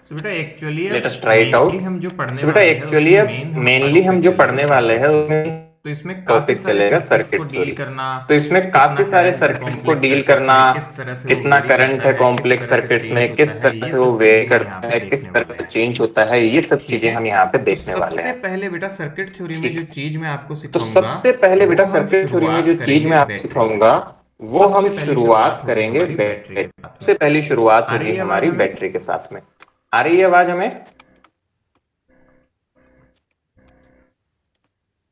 So बेटा एक्चुअली लेट अब us try it mainly out. हम जो पढ़ने सो बेटा वाले हैं एक्चुअली उसमें अब मेन हमारा मेनली हम टॉपिक जो चलेगा पढ़ने वाले हैं सर्किट थ्योरी। उसमें तो इसमें काफी टॉपिक सारे चलेगा सर्किट्स को सर्किट डील थ्योरी। करना, तो इसमें कितना काफी सारे करंट है सर्किट्स को कॉम्प्लेक्स डील सर्किट्स करना, में, किस तरह से वो कितना वेरी करंट करता है है, किस कॉम्प्लेक्स तरह से सर्किट्स चेंज में, होता किस है, तरह ये से वो सब वेरी चीजें हम यहाँ करता पे है, किस देखने तरह वाले से हैं। चेंज होता है, ये सब ठीक चीजें है, हम यहाँ पे तो देखने वाले सबसे हैं। पहले बेटा सर्किट थ्योरी में ठीक जो है, चीज मैं आपको तो सिखाऊंगा सबसे पहले बेटा वो हम सर्किट थ्योरी में जो शुरुआत चीज करेंगे मैं आपको बैटरी से। सिखाऊंगा वो हम सबसे पहली शुरुआत शुरुआत होगी करेंगे हमारी बैटरी बैटरी। के साथ में। सबसे पहली शुरुआत आ रही होगी है आवाज हमारी हमें? बैटरी के साथ में। आ रही है आवाज हमें?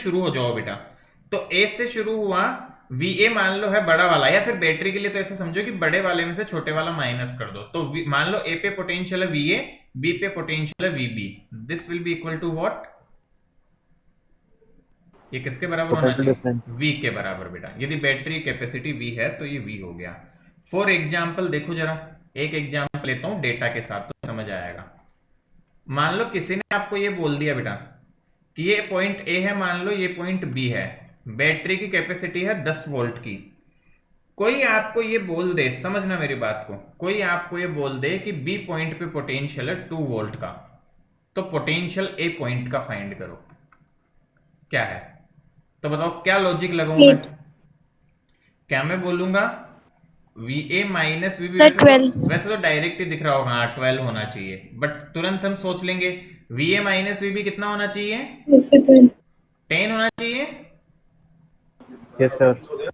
शुरू हो जाओ बेटा। तो ए से शुरू हुआ वी ए मान लो है बड़ा वाला, या फिर बैटरी के लिए तो ऐसे समझो कि बड़े वाले में से छोटे वाला माइनस कर दो, तो मान लो ए पे पोटेंशियल है वी ए, बी पे पोटेंशियल है V B, this will be equal to what, ये किसके बराबर होना पोटेंशियल चाहिए, डिफरेंस। v के बराबर बेटा। यदि बैटरी कैपेसिटी v है तो ये v हो गया। फॉर एग्जाम्पल देखो जरा, एक एग्जाम्पल लेता हूं डेटा के साथ तो समझ आएगा। मान लो किसी ने आपको ये बोल दिया बेटा कि ये पॉइंट ए है, मान लो ये पॉइंट बी है, बैटरी की कैपेसिटी है 10 वोल्ट की। कोई आपको ये बोल दे, समझना मेरी बात को, कोई आपको ये बोल दे कि बी पॉइंट पे पोटेंशियल है 2 वोल्ट का, तो पोटेंशियल ए पॉइंट का फाइंड करो, क्या है? तो बताओ क्या लॉजिक लगाऊं मैं? 8 क्या मैं बोलूंगा V A minus V B, तो 12 वैसे तो डायरेक्ट ही दिख रहा होगा, हाँ 12 होना चाहिए, बट तुरंत हम सोच लेंगे V A minus V B कितना होना चाहिए, इससे 12 10 होना चाहिए। Yes sir.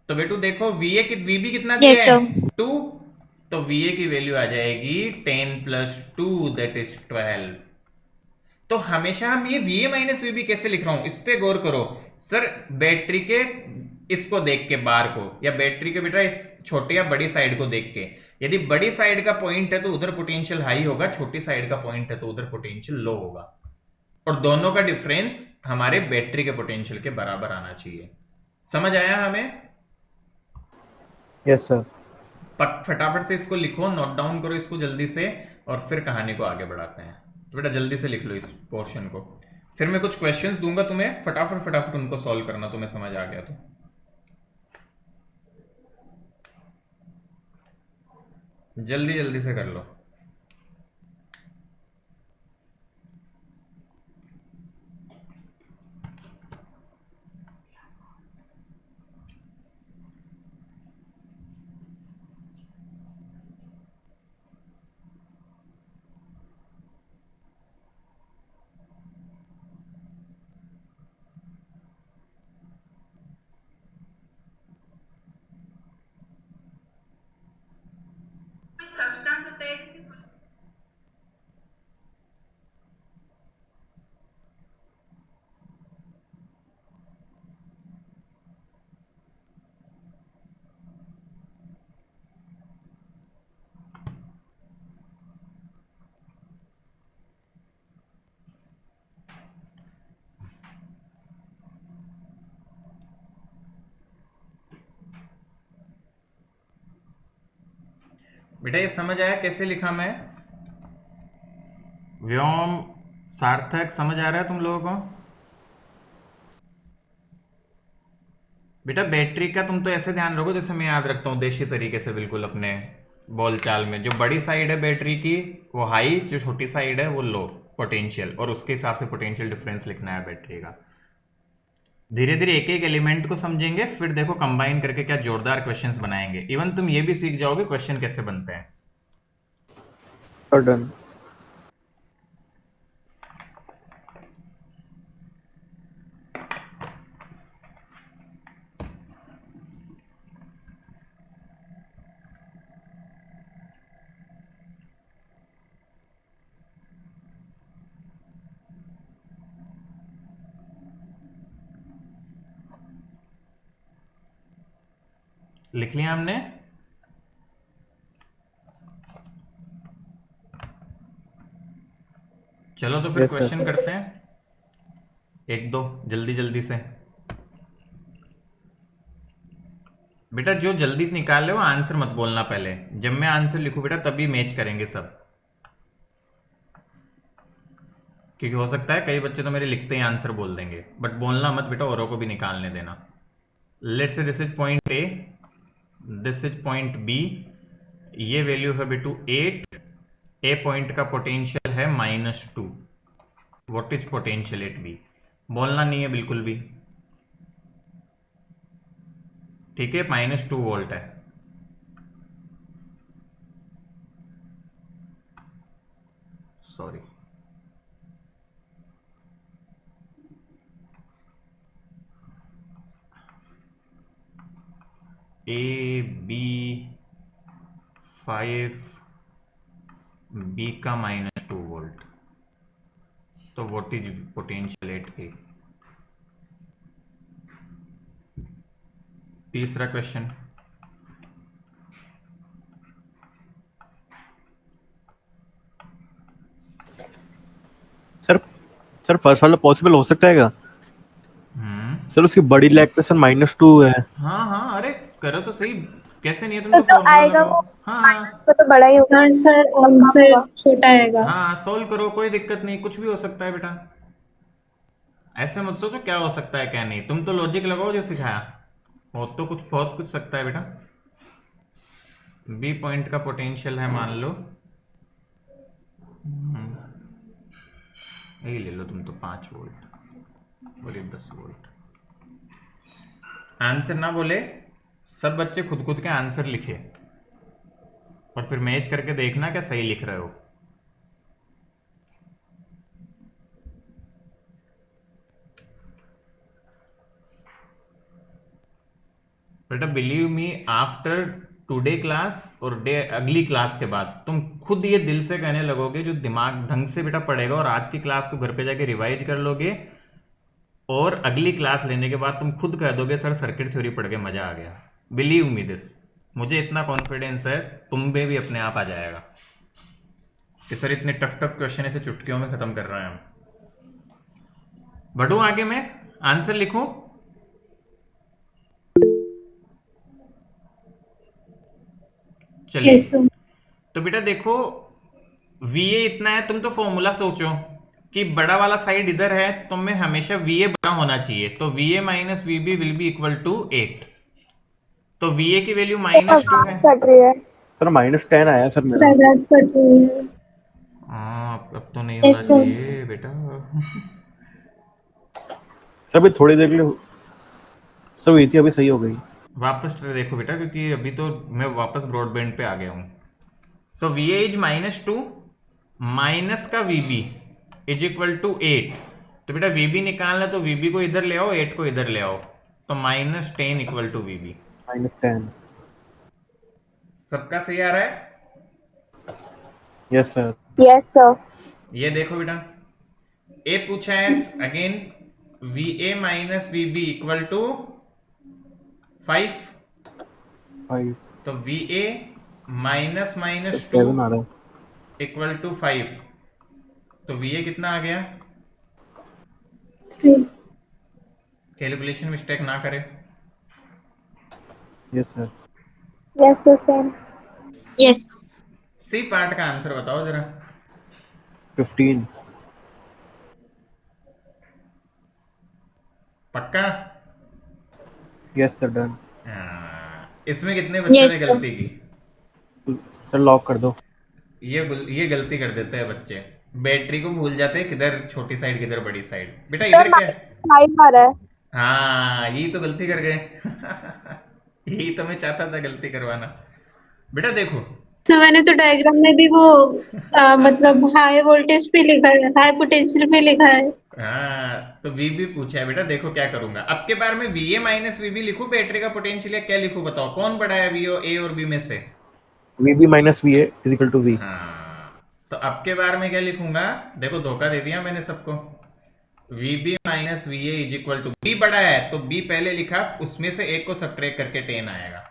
तो बेटू देखो वी ए की वी बी कितना दिया यस है, सर 2, तो वी ए की वैल्यू आ जाएगी 10 प्लस 2 दैट इज 12। तो हमेशा हम ये V A minus V B कैसे लिख रहा हूं इस पे गौर करो सर, बैटरी के इसको देख के बार को, या बैटरी के बेटा इस छोटे या बड़ी साइड को देख के, यदि बड़ी साइड का पॉइंट है तो उधर पोटेंशियल हाई होगा, छोटी साइड का पॉइंट है तो उधर पोटेंशियल लो होगा, और दोनों का डिफरेंस हमारे बैटरी के पोटेंशियल के बराबर आना चाहिए। समझ आया हमें? Yes sir. फटाफट से इसको लिखो, नोट डाउन करो इसको जल्दी से, और फिर कहानी को आगे बढ़ाते हैं। तो बेटा जल्दी से लिख लो इस पोर्शन को, फिर मैं कुछ क्वेश्चंस दूंगा तुम्हें, फटाफट फटाफट उनको सॉल्व करना, तुम्हें समझ आ गया तो। जल्दी जल्दी से कर लो। बेटा ये समझ आया कैसे लिखा मैं? व्योम, सार्थक, समझ आ रहा है तुम लोगों को? बेटा बैटरी का तुम तो ऐसे ध्यान रखो जैसे मैं याद रखता हूँ देशी तरीके से, बिल्कुल अपने बोल चाल में, जो बड़ी साइड है बैटरी की वो हाई, जो छोटी साइड है वो लो पोटेंशियल, और उसके हिसाब से पोटेंशियल डिफरेंस लिखना है बैटरी का। धीरे धीरे एक एक एलिमेंट को समझेंगे, फिर देखो कंबाइन करके क्या जोरदार क्वेश्चंस बनाएंगे, इवन तुम ये भी सीख जाओगे क्वेश्चन कैसे बनते हैं। डन। लिख लिया हमने? चलो तो फिर Yes, sir. क्वेश्चन करते हैं एक दो जल्दी जल्दी से। बेटा जो जल्दी से निकाल ले वो आंसर मत बोलना पहले, जब मैं आंसर लिखूं बेटा तभी मैच करेंगे सब, क्योंकि हो सकता है कई बच्चे तो मेरे लिखते ही आंसर बोल देंगे, बट बोलना मत बेटा, औरों को भी निकालने देना। Let's say this is point A, this is point B, ये वैल्यू है बेटू 8, ए पॉइंट का पोटेंशियल है -2, what is potential at B, बोलना नहीं है बिल्कुल भी, ठीक है? -2 वोल्ट है। सॉरी, ए बी 5, बी का -2 वोल्ट, तो व्हाट इज पोटेंशियल एट ए? तीसरा क्वेश्चन। सर सर फर्स्ट वाला पॉसिबल हो सकता है क्या? सर उसकी बड़ी लेग पे सर -2 है। हाँ हाँ, अरे करो तो सही। कैसे नहीं है, तुम तो तो फॉर्मूला आएगा लगाओ। वो, हाँ माइनस हाँ को तो बड़ा ही होगा। हाँ सर, कम आंसर होगा। छोटा आएगा। हाँ, सोल्व करो, कोई दिक्कत नहीं, कुछ भी हो सकता है बेटा। ऐसे मत सोचो क्या हो सकता है क्या नहीं, तुम तो लॉजिक लगाओ जो सिखाया। बहुत कुछ सकता है बेटा। बी पॉइंट का पोटेंशियल है मान लो, यही ले लो तुम तो 5 वोल्ट और ये 10 वोल्ट। आंसर ना बोले, सब बच्चे खुद खुद के आंसर लिखे और फिर मैच करके देखना क्या सही लिख रहे हो। बेटा believe me, after today class और डे अगली क्लास के बाद तुम खुद ये दिल से कहने लगोगे, जो दिमाग ढंग से बेटा पढ़ेगा और आज की क्लास को घर पे जाके रिवाइज कर लोगे, और अगली क्लास लेने के बाद तुम खुद कह दोगे सर सर्किट थ्योरी पढ़ के मजा आ गया। बिलीव मी दिस, मुझे इतना कॉन्फिडेंस है तुम में भी अपने आप आ जाएगा कि सर इतने टफ टफ क्वेश्चन ऐसे चुटकियों में खत्म कर रहे हैं हम। बढ़ू आगे, मैं आंसर लिखूं? चलिए, यस सर। तो बेटा देखो, VA इतना है, तुम तो फॉर्मूला सोचो कि बड़ा वाला साइड इधर है, तो में हमेशा VA बड़ा होना चाहिए, तो VA minus VB will be equal to 8। तो VA की वैल्यू तो -2 है। आवाज कट रही है। सर -10 आया सर सर मेरा। आवाज कट रही है। हाँ, अब तो नहीं होना यस सर। चाहिए बेटा। सर अभी थोड़ी देर के लिए सर हुई थी, अभी सही हो गई। वापस देखो बेटा, क्योंकि अभी तो मैं वापस ब्रॉडबैंड पे आ गया हूँ। सो VA इज -2, माइनस का VB इज इक्वल टू 8। तो बेटा VB निकालना, तो VB को इधर ले आओ, 8 को इधर ले आओ, तो -10 इक्वल टू VB। -10। सबका सही आ रहा है? Yes sir. Yes sir. ये देखो बेटा, ए पूछा है again, VA minus VB equal to 5। 5। तो VA माइनस सर -2 7 आ रहा है। Equal to 5। तो VA कितना आ गया? कैलकुलेशन मिस्टेक ना करे। Yes sir. Yes sir same. Yes. C part का आंसर बताओ जरा। 15। पक्का? Yes sir done. इसमें कितने बच्चों यस ने सर। गलती की? सर लॉक कर दो। ये गलती कर देते हैं बच्चे, बैटरी को भूल जाते हैं किधर छोटी साइड किधर बड़ी साइड। बेटा सर इधर क्या है? -5 आ रहा है। हाँ, यही तो गलती कर गए। यही तो मैं चाहता था गलती करवाना। बेटा देखो, सर मैंने तो डायग्राम में भी वो मतलब हाई वोल्टेज पे लिखा है, हाई पोटेंशियल पे लिखा है। हाँ तो VB पूछा है बेटा, देखो क्या करूंगा अब के बार में, VA माइनस VB लिखूं बैटरी का पोटेंशियल, या क्या लिखूं बताओ, कौन बड़ा है A और B में से? VB - VA = V। हाँ, तो अब के बार में क्या लिखूंगा, देखो धोखा दे दिया मैंने सबको। VB minus VA is equal to, B बड़ा है तो B पहले लिखा, उसमें से एक को सब्ट्रैक्ट करके 10 आएगा।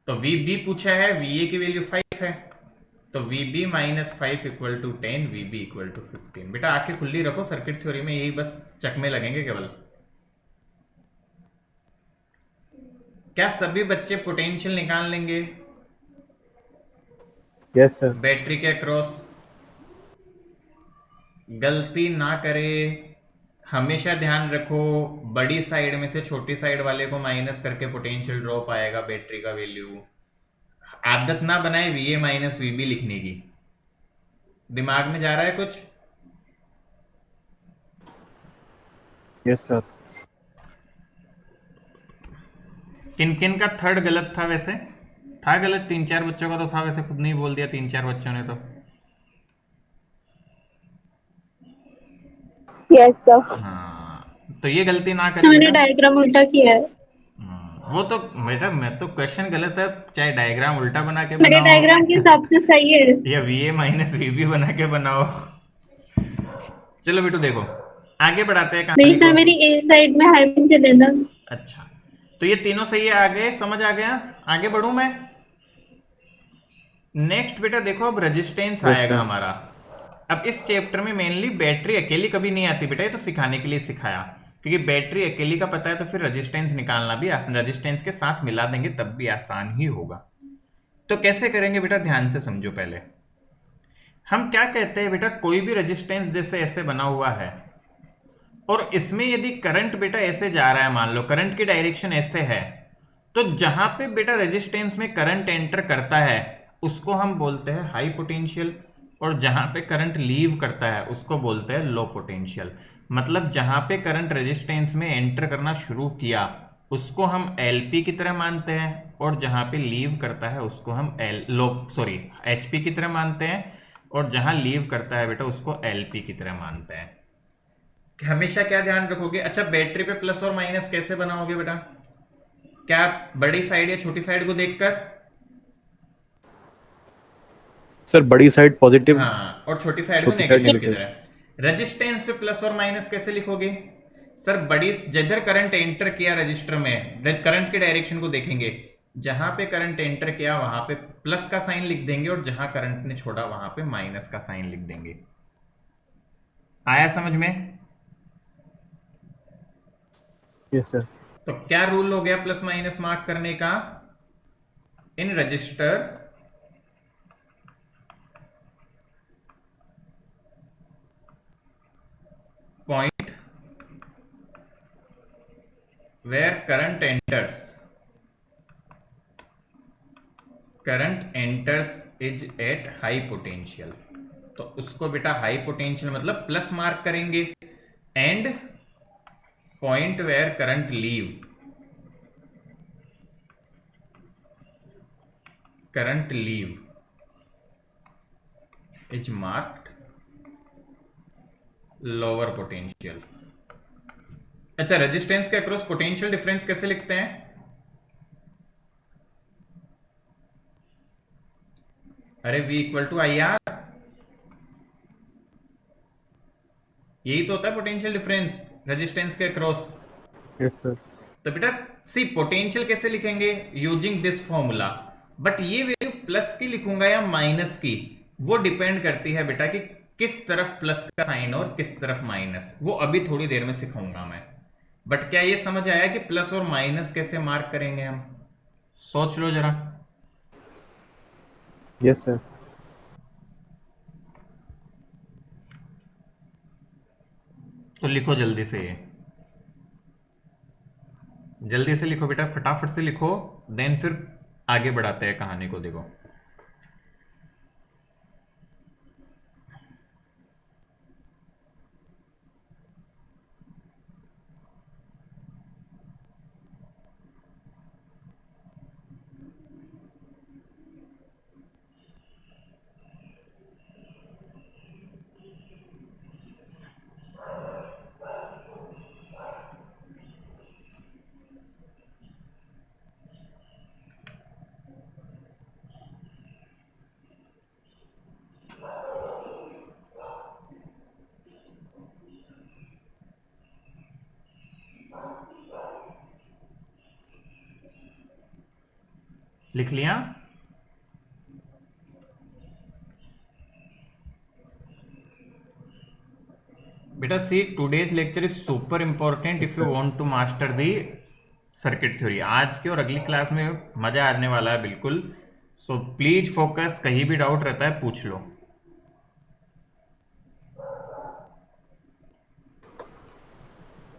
तो VB पूछा है, VA की वैल्यू 5 है, तो VB minus 5 equal to 10, VB equal to 15। बेटा आंखें खुली रखो, सर्किट थ्योरी में यही बस चकमे लगेंगे केवल। क्या सभी बच्चे पोटेंशियल निकाल लेंगे यस सर। बैटरी के अक्रॉस? गलती ना करे, हमेशा ध्यान रखो, बड़ी साइड में से छोटी साइड वाले को माइनस करके पोटेंशियल ड्रॉप आएगा बैटरी का वैल्यू। आदत ना बनाए VA माइनस VB लिखने की। दिमाग में जा रहा है कुछ? Yes sir. किन किन का थर्ड गलत था वैसे? था गलत, 3-4 बच्चों का तो था वैसे, खुद नहीं बोल दिया 3-4 बच्चों ने तो। Yes sir. हाँ, तो ये गलती ना सर मैंने करें। डायग्राम उल्टा किया है। वो तो बेटा, मैं तो क्वेश्चन गलत है, चाहे डायग्राम उल्टा बना के मेरे बनाओ डायग्राम के हिसाब से सही है। या VA माइनस VB बना के बनाओ। चलो बेटू देखो, आगे बढ़ाते हैं नहीं कहानी सर, को। मेरी ए साइड में हाई पोटेंशियल है ना। अच्छा, तो ये तीनों सही है, आगे समझ आ गया? आगे बढ़ूं मैं? नेक्स्ट बेटा देखो, अब रेजिस्टेंस यस आएगा सर। हमारा। अब इस चैप्टर में मेनली बैटरी अकेली कभी नहीं आती बेटा, ये तो सिखाने के लिए सिखाया, क्योंकि बैटरी अकेली का पता है तो फिर रेजिस्टेंस निकालना भी आसान, रेजिस्टेंस के साथ मिला देंगे तब भी आसान ही होगा। तो कैसे करेंगे बेटा, ध्यान से समझो। पहले हम क्या कहते हैं बेटा, कोई भी रेजिस्टेंस जैसे ऐसे बना हुआ है और इसमें यदि करंट बेटा ऐसे जा रहा है, मान लो करंट की डायरेक्शन ऐसे है, तो जहां पे बेटा रेजिस्टेंस में करंट एंटर करता है उसको हम बोलते हैं हाई पोटेंशियल, और जहां पे करंट लीव करता है उसको बोलते हैं लो पोटेंशियल। मतलब जहां पे करंट रेजिस्टेंस में एंटर करना शुरू किया उसको हम एलपी की तरह मानते हैं, और जहां पे लीव करता है उसको हम एचपी की तरह मानते हैं, और जहां लीव करता है बेटा उसको एलपी की तरह मानते हैं। हमेशा क्या ध्यान रखोगे? अच्छा, बैटरी पे प्लस और माइनस कैसे बनाओगे बेटा? क्या बड़ी साइड या छोटी साइड को देखकर? सर बड़ी साइड पॉजिटिव, हाँ, और छोटी साइड को छोटी साइड नेगेटिव की नेगेटिव। तरह। रेजिस्टेंस पे प्लस और माइनस कैसे लिखोगे? सर बड़ी, जिधर करंट एंटर किया रजिस्टर में, करंट की डायरेक्शन को देखेंगे, जहां पे करंट एंटर किया वहां पे प्लस का साइन लिख देंगे, और जहां करंट ने छोड़ा वहां पे माइनस का साइन लिख देंगे। आया समझ में? Yes sir. तो क्या रूल हो गया प्लस माइनस मार्क करने का? In register point where current enters is at high potential, तो उसको बेटा हाई पोटेंशियल मतलब प्लस मार्क करेंगे, and point where current leave is marked lower potential. अच्छा, रेजिस्टेंस के अक्रॉस पोटेंशियल डिफरेंस कैसे लिखते हैं? अरे V equal to I R, यही तो होता है पोटेंशियल डिफरेंस रेजिस्टेंस के अक्रॉस। Yes sir. तो बेटा सी पोटेंशियल कैसे लिखेंगे? Using this formula. बट ये वैल्यू प्लस की लिखूंगा या माइनस की, वो डिपेंड करती है बेटा कि किस तरफ प्लस का साइन और किस तरफ माइनस, वो अभी थोड़ी देर में सिखाऊंगा मैं। बट क्या ये समझ आया कि प्लस और माइनस कैसे मार्क करेंगे हम? सोच लो जरा। Yes sir. तो लिखो जल्दी से, ये जल्दी से लिखो बेटा, फटाफट से लिखो, देन फिर आगे बढ़ाते हैं कहानी को। देखो लिख लिया? बेटा see, today's lecture is super important if you want to master the circuit theory. आज के और अगली क्लास में मजा आने वाला है बिल्कुल, सो प्लीज फोकस। कहीं भी डाउट रहता है पूछ लो।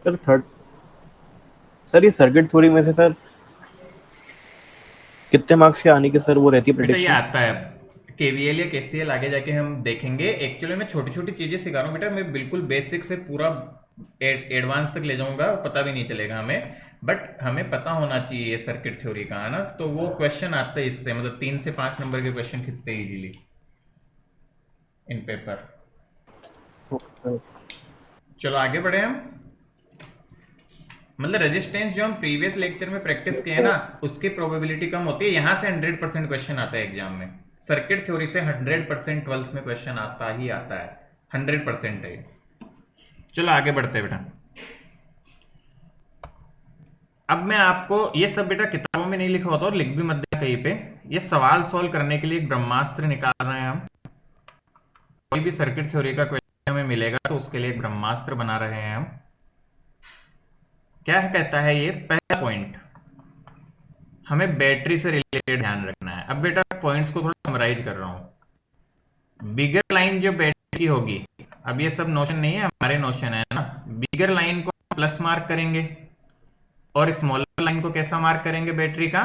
सर थर्ड, सर ये सर्किट थ्योरी में से सर कितने मार्क्स के आने की सर वो रहती है बेटा ये प्रेडिक्शन? आता है केवीएल या केसीएल, आगे जाके हम देखेंगे। एक्चुअली मैं छोटी छोटी चीजें सिखा रहा हूँ बेटा, मैं बिल्कुल बेसिक से पूरा एडवांस तक ले जाऊंगा, पता भी नहीं चलेगा हमें, बट हमें पता होना चाहिए सर्किट थ्योरी का, है ना। तो वो क्वेश्चन आते हैं इससे, मतलब 3 से 5 नंबर के क्वेश्चन खींचते हैं इजीली इन पेपर। चलो आगे बढ़े हम। मतलब रेजिस्टेंस जो हम प्रीवियस लेक्चर में प्रैक्टिस किए ना, उसकी प्रोबेबिलिटी कम होती है। यहां से 100% क्वेश्चन आता है एग्जाम में। सर्किट थ्योरी से 100% 12th में क्वेश्चन आता ही आता है, 100% है। चलो आगे बढ़ते हैं बेटा। अब मैं आपको ये सब बेटा किताबों में नहीं लिखा होता और लिख भी मत देना कहीं पे। ये सवाल सॉल्व करने के लिए एक ब्रह्मास्त्र निकाल रहे हैं हम। कोई भी सर्किट थ्योरी का क्वेश्चन हमें मिलेगा तो उसके लिए एक ब्रह्मास्त्र बना रहे हैं हम। क्या कहता है ये पहला पॉइंट, हमें बैटरी से रिलेटेड ध्यान रखना है। अब बेटा पॉइंट्स को थोड़ा समराइज कर रहा हूं। बिगर लाइन जो बैटरी की होगी, अब ये सब नोशन नहीं है, हमारे नोशन है ना। बिगर लाइन को प्लस मार्क करेंगे और स्मॉलर लाइन को कैसा मार्क करेंगे बैटरी का,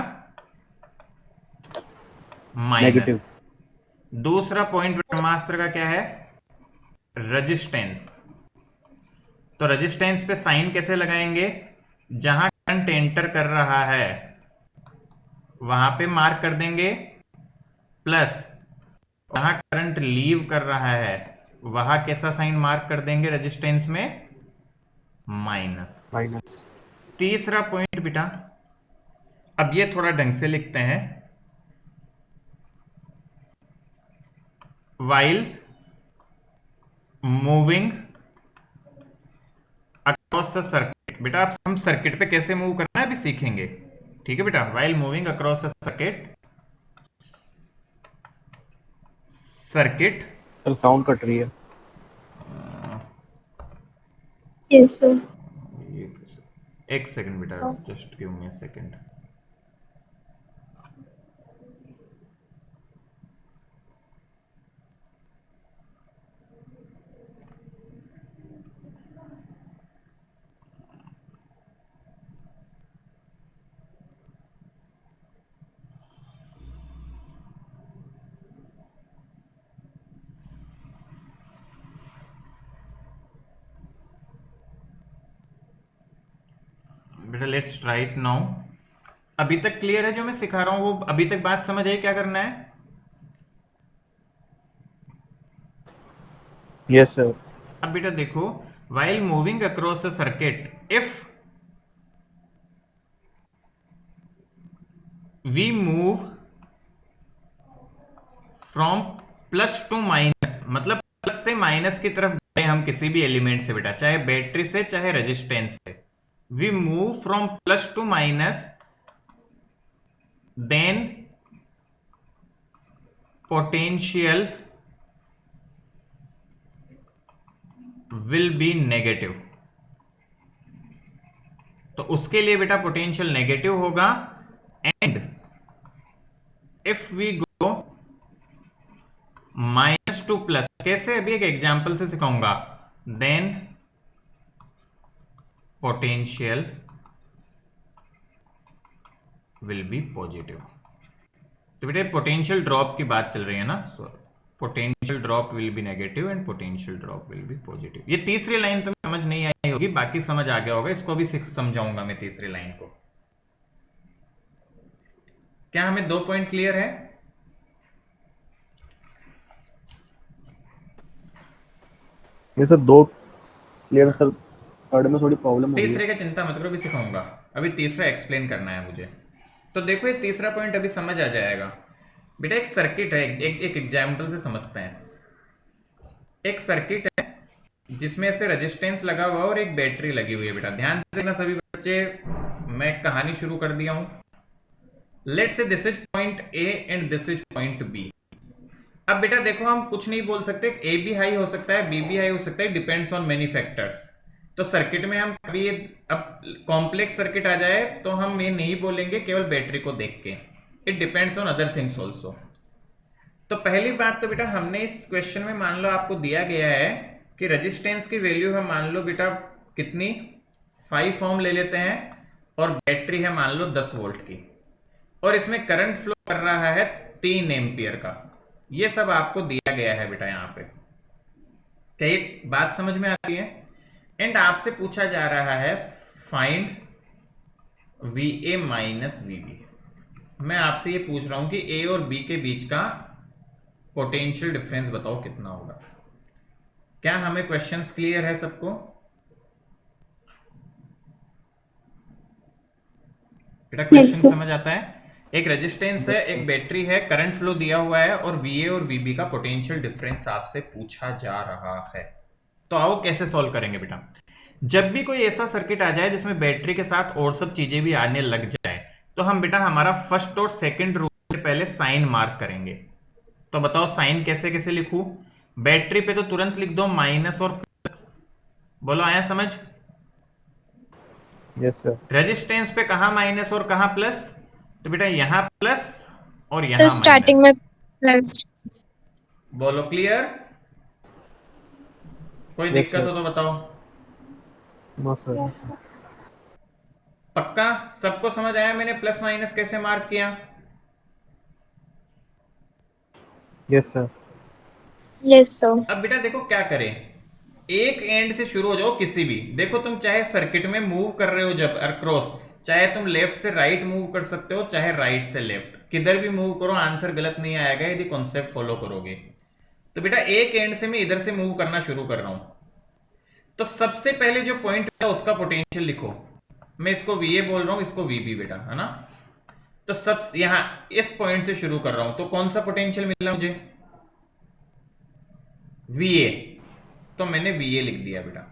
माइनस। दूसरा पॉइंट ब्रह्मास्त्र का क्या है, रेजिस्टेंस। तो रेजिस्टेंस पे साइन कैसे लगाएंगे, जहां करंट एंटर कर रहा है वहां पे मार्क कर देंगे प्लस, जहां करंट लीव कर रहा है वहां कैसा साइन मार्क कर देंगे रेजिस्टेंस में, माइनस। तीसरा पॉइंट बेटा, अब ये थोड़ा ढंग से लिखते हैं, while moving across the circuit. बेटा आप हम सर्किट पे कैसे मूव करना है अभी सीखेंगे, ठीक है बेटा। while moving across the circuit sound cut रही है। Yes sir. एक सेकंड बेटा, just give me a second. बेटा लेट्स ट्राई इट नाउ। अभी तक क्लियर है जो मैं सिखा रहा हूं, वो अभी तक बात समझ आई क्या करना है? Yes sir. अब बेटा देखो, while moving across a circuit, if we move from plus two minus, मतलब प्लस से माइनस की तरफ गए हम किसी भी एलिमेंट से बेटा, चाहे बैटरी से चाहे रेजिस्टेंस से, we move from plus to minus, then potential will be negative। तो उसके लिए बेटा पोटेंशियल नेगेटिव होगा। And if we go minus to plus, कैसे अभी एक एग्जांपल से सिखाऊंगा, then potential will be positive. तो बेटे पोटेंशियल ड्रॉप की बात चल रही है ना, potential drop will be negative and potential drop will be positive. ये तीसरी लाइन तुम्हें समझ नहीं आई होगी, बाकी समझ आ गया होगा, इसको भी समझाऊंगा मैं तीसरी लाइन को। क्या हमें 2 पॉइंट क्लियर है? ये सर 2 क्लियर सर, थर्ड में थोड़ी प्रॉब्लम हो रही है। तीसरे का चिंता मत करो, अभी सिखाऊंगा, अभी तीसरा एक्सप्लेन करना है मुझे। तो देखो ये तीसरा पॉइंट अभी समझ आ जाएगा बेटा। एक सर्किट है, एक एग्जाम्पल से समझते हैं। एक सर्किट है जिसमें ऐसे रेजिस्टेंस लगा हुआ और एक बैटरी लगी हुई है बेटा। ध्यान से देखना सभी बच्चे, मैं कहानी शुरू कर दिया हूं। Let's say this is point A and this is point B. अब बेटा देखो हम कुछ नहीं बोल सकते, ए भी हाई हो सकता है, बी भी हाई हो सकता है, डिपेंड्स ऑन मेनी फैक्टर्स। तो सर्किट में हम कभी, अब कॉम्प्लेक्स सर्किट आ जाए तो हम ये नहीं बोलेंगे केवल बैटरी को देख के, it depends on other things also. तो पहली बात तो बेटा हमने इस क्वेश्चन में मान लो आपको दिया गया है कि रेजिस्टेंस की वैल्यू है मान लो बेटा कितनी, 5 ओम ले लेते हैं, और बैटरी है मान लो 10 वोल्ट की, और इसमें करंट फ्लो कर रहा है 3 एम्पियर का। ये सब आपको दिया गया है बेटा यहाँ पे। क्या ये बात समझ में आती है? एंड आपसे पूछा जा रहा है फाइंड VA माइनस VB। मैं आपसे ये पूछ रहा हूं कि A और B के बीच का पोटेंशियल डिफरेंस बताओ कितना होगा। क्या हमें क्वेश्चंस क्लियर है सबको? बेटा क्वेश्चन समझ आता है? एक रेजिस्टेंस है, एक बैटरी है, करंट फ्लो दिया हुआ है, और VA और VB का पोटेंशियल डिफरेंस आपसे पूछा जा रहा है। तो आओ कैसे सॉल्व करेंगे बेटा। जब भी कोई ऐसा सर्किट आ जाए जिसमें बैटरी के साथ और सब चीजें भी आने लग जाए, तो हम बेटा हमारा फर्स्ट और सेकंड रूल से पहले साइन मार्क करेंगे। तो बताओ साइन कैसे कैसे लिखूं? बैटरी पे तो तुरंत लिख दो माइनस और प्लस। बोलो, आया समझ? Yes sir. रेजिस्टेंस पे कहा माइनस और कहा प्लस? तो बेटा यहां प्लस और सर यहां स्टार्टिंग माइनस। में प्लस। बोलो क्लियर? कोई यस दिक्कत सर। हो तो बताओ। No sir. Yes, sir. पक्का सबको समझ आया मैंने प्लस माइनस कैसे मार्क किया? Yes sir. Yes sir. अब बेटा देखो क्या करें, एक एंड से शुरू हो जाओ किसी भी। देखो तुम चाहे सर्किट में मूव कर रहे हो जब अक्रॉस, चाहे तुम लेफ्ट से राइट मूव कर सकते हो, चाहे राइट से लेफ्ट, किधर भी मूव करो आंसर गलत नहीं आएगा यदि कॉन्सेप्ट फॉलो करोगे। तो बेटा एक एंड से मैं इधर से मूव करना शुरू कर रहा हूं, तो सबसे पहले जो पॉइंट है उसका पोटेंशियल लिखो। मैं इसको VA बोल रहा हूं, इसको VB बेटा, है ना? तो सब यहां इस पॉइंट से शुरू कर रहा हूं, तो कौन सा पोटेंशियल मिला मुझे? VA। तो मैंने VA लिख दिया बेटा।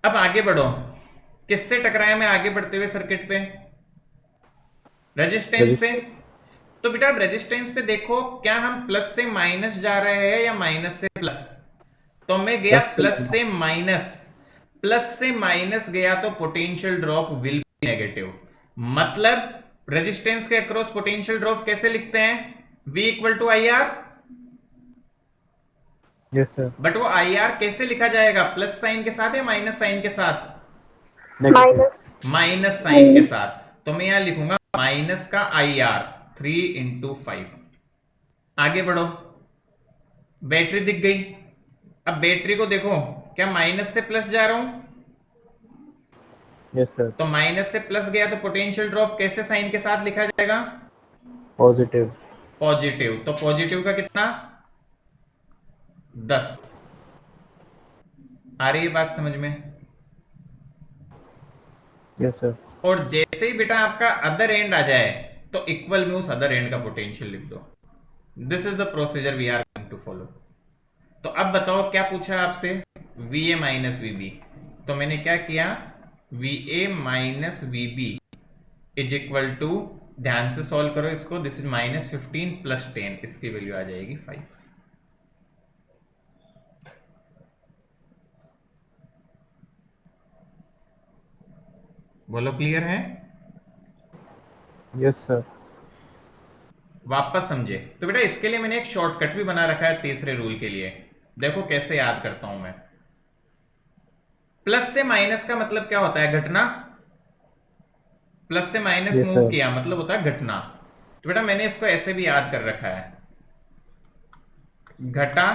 अब आगे बढ़ो, किससे टकराया मैं आगे बढ़ते हुए सर्किट पे? रेजिस्टेंस से। तो बेटा अब रेजिस्टेंस पे देखो, क्या हम प्लस से माइनस जा रहे हैं या माइनस से प्लस? तो मैं गया प्लस से माइनस। प्लस से माइनस गया तो potential drop will be negative. मतलब रेजिस्टेंस के अक्रॉस पोटेंशियल ड्रॉप कैसे लिखते हैं? V equal to IR। Yes sir. But वो IR कैसे लिखा जाएगा, प्लस साइन के साथ या माइनस साइन के साथ? नेगेटिव। Minus. माइनस साइन के साथ। तो मैं यहां लिखूंगा माइनस का IR 3 × 5। आगे बढ़ो, बैटरी दिख गई। अब बैटरी को देखो, क्या माइनस से प्लस जा रहा हूं? Yes sir. तो माइनस से प्लस गया तो पोटेंशियल ड्रॉप कैसे साइन के साथ लिखा जाएगा? पॉजिटिव। पॉजिटिव। तो पॉजिटिव का कितना? 10। आ रही है बात समझ में? Yes sir. और जैसे ही बेटा आपका अदर एंड आ जाए, तो इक्वल में उस अदर एंड का पोटेंशियल लिख दो। This is the procedure we are going to follow. तो अब बताओ क्या पूछा आपसे? VA minus VB। तो मैंने क्या किया, VA minus VB is equal to, ध्यान से सॉल्व करो इसको, दिस इज -15 + 10, इसकी वैल्यू आ जाएगी 5। बोलो क्लियर है? Yes sir. वापस समझे तो बेटा इसके लिए मैंने एक शॉर्टकट भी बना रखा है तीसरे रूल के लिए। देखो कैसे याद करता हूं मैं। प्लस से माइनस का मतलब क्या होता है? घटना। प्लस से माइनस यस मूव सर। किया मतलब होता है घटना। तो बेटा मैंने इसको ऐसे भी याद कर रखा है, घटा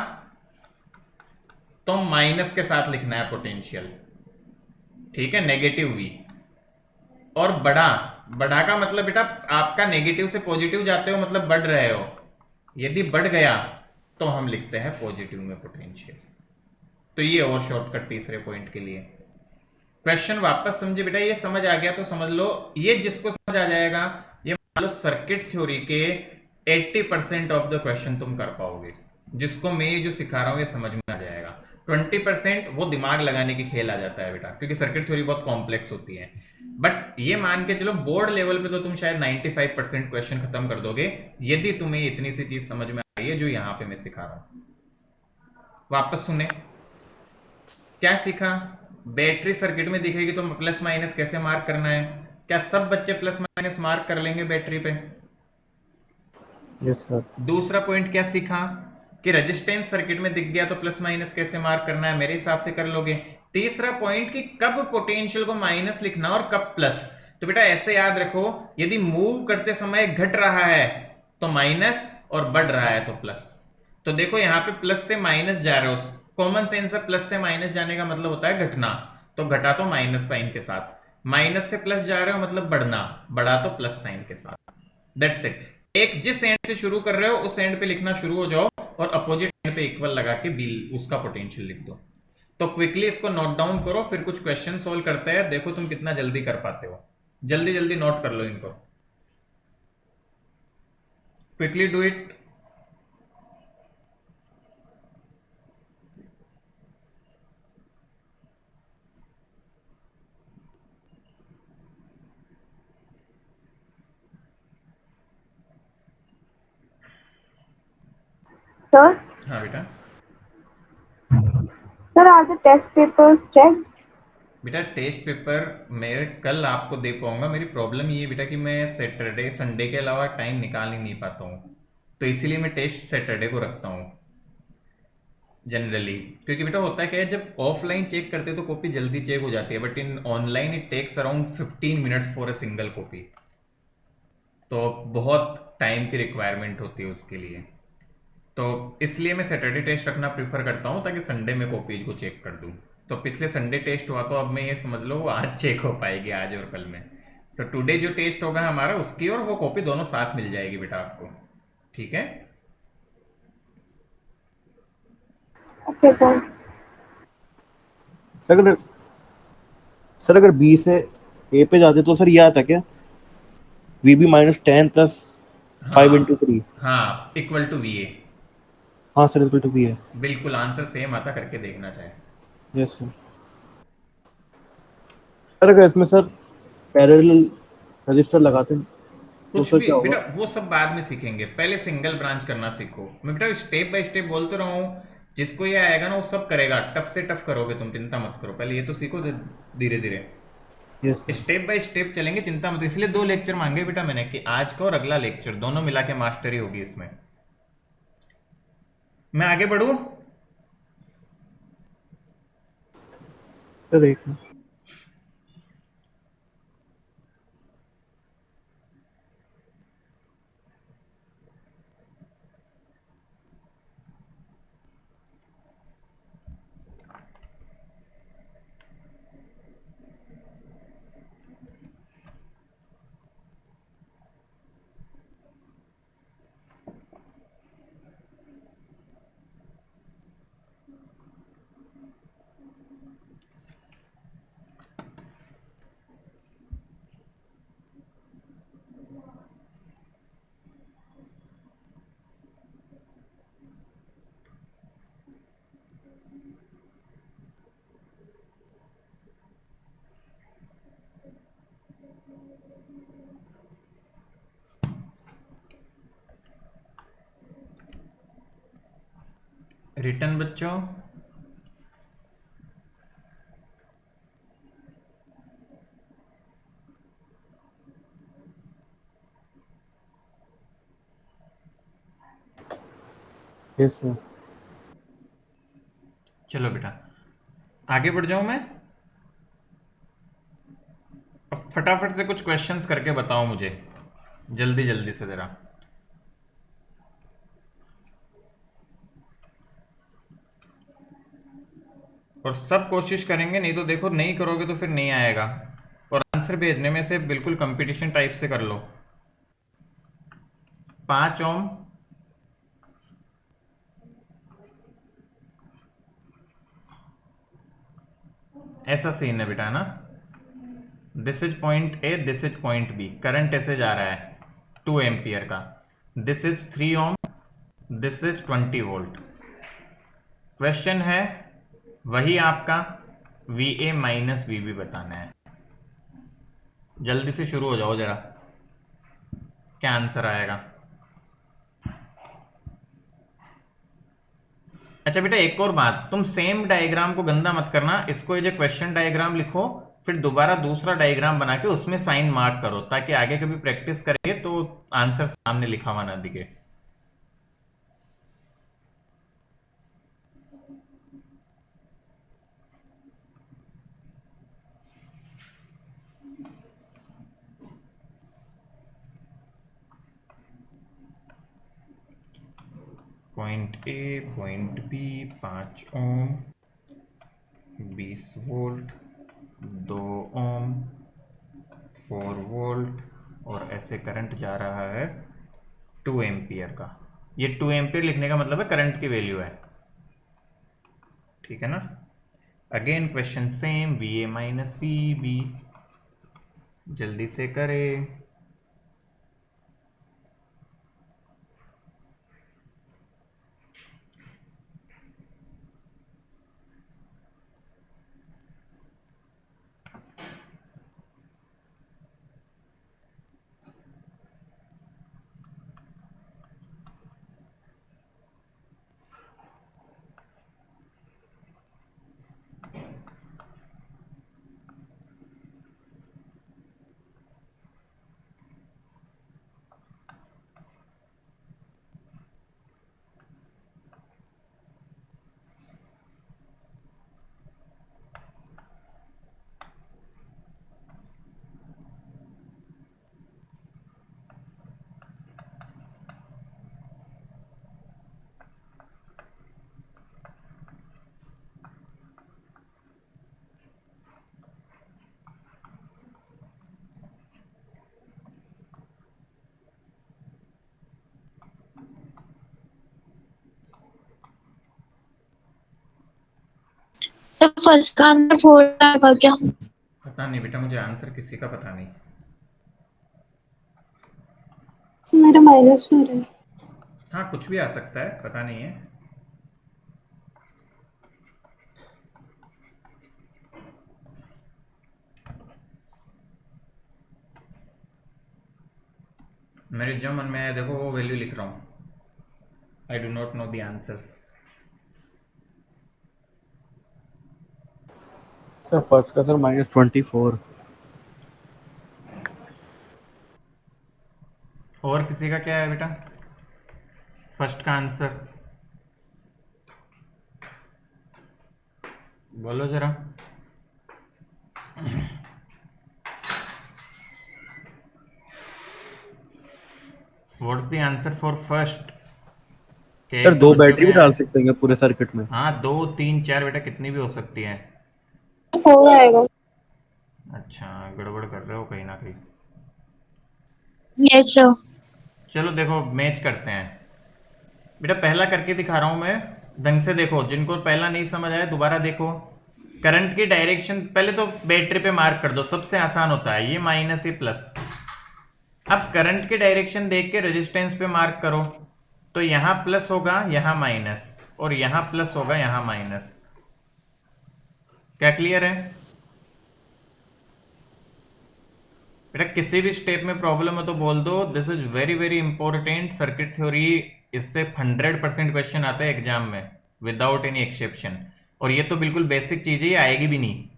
तो माइनस के साथ लिखना है पोटेंशियल, ठीक है, नेगेटिव V। और बढ़ा, बढ़ा का मतलब बेटा आपका नेगेटिव से पॉजिटिव जाते हो मतलब बढ़ रहे हो, यदि बढ़ गया तो हम लिखते हैं पॉजिटिव में पोटेंशियल। तो ये और शॉर्टकट तीसरे पॉइंट के लिए। क्वेश्चन वापस समझे बेटा, ये समझ आ गया तो समझ लो, ये जिसको समझ आ जाएगा, ये मान लो सर्किट थ्योरी के 80% ऑफ द क्वेश्चन तुम कर पाओगे। जिसको मैं ये जो सिखा रहा हूं ये समझ में आ जाएगा। 20% वो दिमाग लगाने की खेल आ जाता है बेटा, क्योंकि सर्किट थ्योरी बहुत कॉम्प्लेक्स होती है। बट ये मान के चलो बोर्ड लेवल पे तो तुम शायद 95% क्वेश्चन खत्म कर दोगे, यदि तुम्हें इतनी सी चीज समझ में आई है जो यहां पे मैं सिखा रहा हूं। वापस सुने, क्या सीखा? बैटरी सर्किट में दिखेगी तो प्लस माइनस कैसे मार्क करना है। क्या सब बच्चे प्लस माइनस मार्क कर लेंगे बैटरी पे? Yes sir. दूसरा पॉइंट क्या सीखा कि रेजिस्टेंस सर्किट में दिख गया तो प्लस माइनस कैसे मार्क करना है, मेरे हिसाब से कर लोगे। तीसरा पॉइंट कि कब पोटेंशियल को माइनस लिखना और कब प्लस। तो बेटा ऐसे याद रखो, यदि मूव करते समय घट रहा है तो माइनस और बढ़ रहा है तो प्लस। तो देखो यहां पे प्लस से माइनस जा रहे हो, कॉमन सेंस है, प्लस से माइनस जाने का मतलब होता है घटना। तो घटा तो माइनस साइन के साथ, माइनस से प्लस जा रहे हो मतलब बढ़ना, बढ़ा तो प्लस साइन के साथ। That's it. एक जिस एंड से शुरू कर रहे हो उस एंड पे लिखना शुरू हो जाओ और अपोजिट एंड पे इक्वल लगा के बी उसका पोटेंशियल लिख दो। तो क्विकली इसको नोट डाउन करो, फिर कुछ क्वेश्चन सोल्व करते हैं, देखो तुम कितना जल्दी कर पाते हो। जल्दी जल्दी नोट कर लो इनको, क्विकली डू इट। Sir, हाँ बेटा। sir, are the test papers checked? बेटा टेस्ट पेपर मैं कल आपको दे पाऊंगा। मेरी प्रॉब्लम ये है बेटा कि मैं सैटरडे संडे के अलावा टाइम निकाल ही नहीं पाता हूँ, तो इसीलिए मैं टेस्ट सैटरडे को रखता हूँ जनरली। क्योंकि बेटा होता है क्या है, जब ऑफलाइन चेक करते हैं तो कॉपी जल्दी चेक हो जाती है, but in online it takes around 15 minutes for a single copy. तो बहुत टाइम की रिक्वायरमेंट होती है उसके लिए, तो इसलिए मैं सैटरडे टेस्ट रखना प्रीफर करता हूँ ताकि संडे में कॉपीज को चेक कर दूँ। तो पिछले संडे टेस्ट हुआ, तो अब मैं ये समझ लो वो आज चेक हो पाएगी, आज और कल में। सो टुडे जो टेस्ट होगा हमारा, उसकी और वो कॉपी दोनों साथ मिल जाएगी बेटा आपको, ठीक है। Okay, sir. सर अगर सर अगर बी से ए पे जाते तो सर ये आता क्या, वी बी -10 प्लस 5 × 3? हाँ इक्वल टू वी ए। हाँ सर, इक्वल टू बी है। बिल्कुल आंसर सेम आता, करके देखना चाहे। Yes sir. सर अगर इसमें सर पैरेलल रजिस्टर लगाते हैं तो कुछ सर भी क्या होगा? बेटा वो सब बाद में सीखेंगे, पहले सिंगल ब्रांच करना सीखो। मैं बेटा स्टेप बाय स्टेप बोलते रहा हूँ, जिसको ये आएगा ना वो सब करेगा। टफ से टफ करोगे तुम, चिंता मत करो, पहले ये तो सीखो, धीरे धीरे yes sir. Step by step चलेंगे, चिंता मत। इसलिए 2 लेक्चर मांगे बेटा मैंने कि आज का और अगला लेक्चर दोनों मिला के मास्टरी होगी इसमें। मैं आगे बढ़ू। सर एक मिनट। रिटर्न बच्चों। Yes sir. चलो बेटा आगे बढ़ जाऊं मैं। अब फटाफट से कुछ क्वेश्चंस करके बताओ मुझे, जल्दी जल्दी से जरा। और सब कोशिश करेंगे, नहीं तो देखो नहीं करोगे तो फिर नहीं आएगा। और आंसर भेजने में से बिल्कुल कंपटीशन टाइप से कर लो। 5 ओम, ऐसा सीन है बेटा ना। This is point A, this is point B, current ऐसे जा रहा है 2 एम्पियर का। This is 3 ohm, this is 20 volt. Question है वही आपका V A minus V B बताना है। जल्दी से शुरू हो जाओ जरा, क्या आंसर आएगा। अच्छा बेटा एक और बात, तुम सेम डायग्राम को गंदा मत करना, इसको एज ए क्वेश्चन डायग्राम लिखो, फिर दोबारा दूसरा डायग्राम बना के उसमें साइन मार्क करो, ताकि आगे कभी प्रैक्टिस करेंगे तो आंसर सामने लिखा हुआ ना दिखे। Point A, point B, 5 ohm, 20 volt, 2 ohm, 4 volt, और ऐसे करंट जा रहा है 2 एम्पियर का। ये 2 एम्पियर लिखने का मतलब है करंट की वैल्यू है, ठीक है ना। Again question same, V A minus V B, जल्दी से करें। सर फर्स्ट का आंसर 4 आएगा क्या? पता नहीं बेटा, मुझे आंसर किसी का पता नहीं। तो मेरा -4 है। हाँ, कुछ भी आ सकता है, पता नहीं है। मेरे जो मन में है देखो वो वैल्यू लिख रहा हूँ। I do not know the answers. Sir first का सर -24। और किसी का क्या है बेटा फर्स्ट का आंसर? बोलो जरा। What's the answer for first? Sir तो 2 बच्चों के बैटरी भी हैं। डाल सकते हैं क्या पूरे सर्किट में? हाँ, 2 3 4 बेटा कितनी भी हो सकती है। 4 आएगा। अच्छा, गड़बड़ कर रहे हो कहीं ना कहीं। Yes sir. चलो देखो मैच करते हैं। बेटा पहला करके दिखा रहा हूं मैं, ढंग से देखो। जिनको पहला नहीं समझ आया दोबारा देखो। करंट की डायरेक्शन पहले तो बैटरी पे मार्क कर दो, सबसे आसान होता है ये माइनस ये प्लस। अब करंट की डायरेक्शन देख के रेजिस्टेंस पे मार्क करो, तो यहां प्लस होगा यहां माइनस, और यहां प्लस होगा यहां माइनस। क्या क्लियर है बेटा? किसी भी स्टेप में प्रॉब्लम हो तो बोल दो। This is very very important circuit theory. इससे 100% क्वेश्चन आता है एग्जाम में विदाउट एनी एक्सेप्शन। और ये तो बिल्कुल बेसिक चीज है, ये आएगी भी नहीं।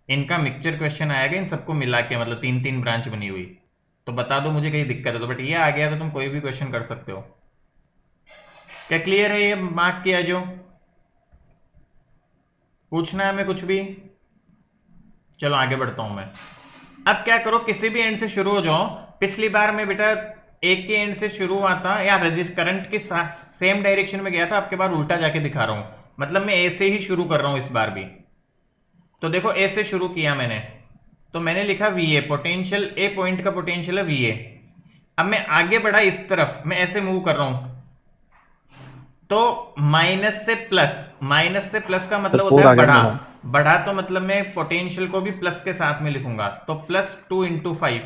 इनका मिक्सचर क्वेश्चन आएगा इन सबको मिला के, मतलब 3 3 ब्रांच बनी हुई। तो बता दो मुझे कहीं दिक्कत है तो, बट ये आ गया तो तुम कोई भी क्वेश्चन कर सकते हो। क्या क्लियर है? ये मार्क किया जो पूछना है हमें कुछ भी? चलो आगे बढ़ता हूं मैं। अब क्या करो, किसी भी एंड से शुरू हो जाओ। पिछली बार में बेटा एक के एंड से शुरू हुआ था, या करंट की सेम डायरेक्शन में गया था, आपके बार उल्टा जाके दिखा रहा हूं। मतलब मैं ए से ही शुरू कर रहा हूं इस बार भी। तो देखो ए से शुरू किया मैंने, तो मैंने लिखा V A, potential A point का पोटेंशियल है वी ए। अब मैं आगे बढ़ा इस तरफ, मैं ऐसे मूव कर रहा हूं, तो माइनस से प्लस का सर मतलब होता 4 आ है गया बढ़ा। मेरा। बढ़ा तो मतलब मैं पोटेंशियल को भी प्लस के साथ में लिखूंगा, तो +2 × 5।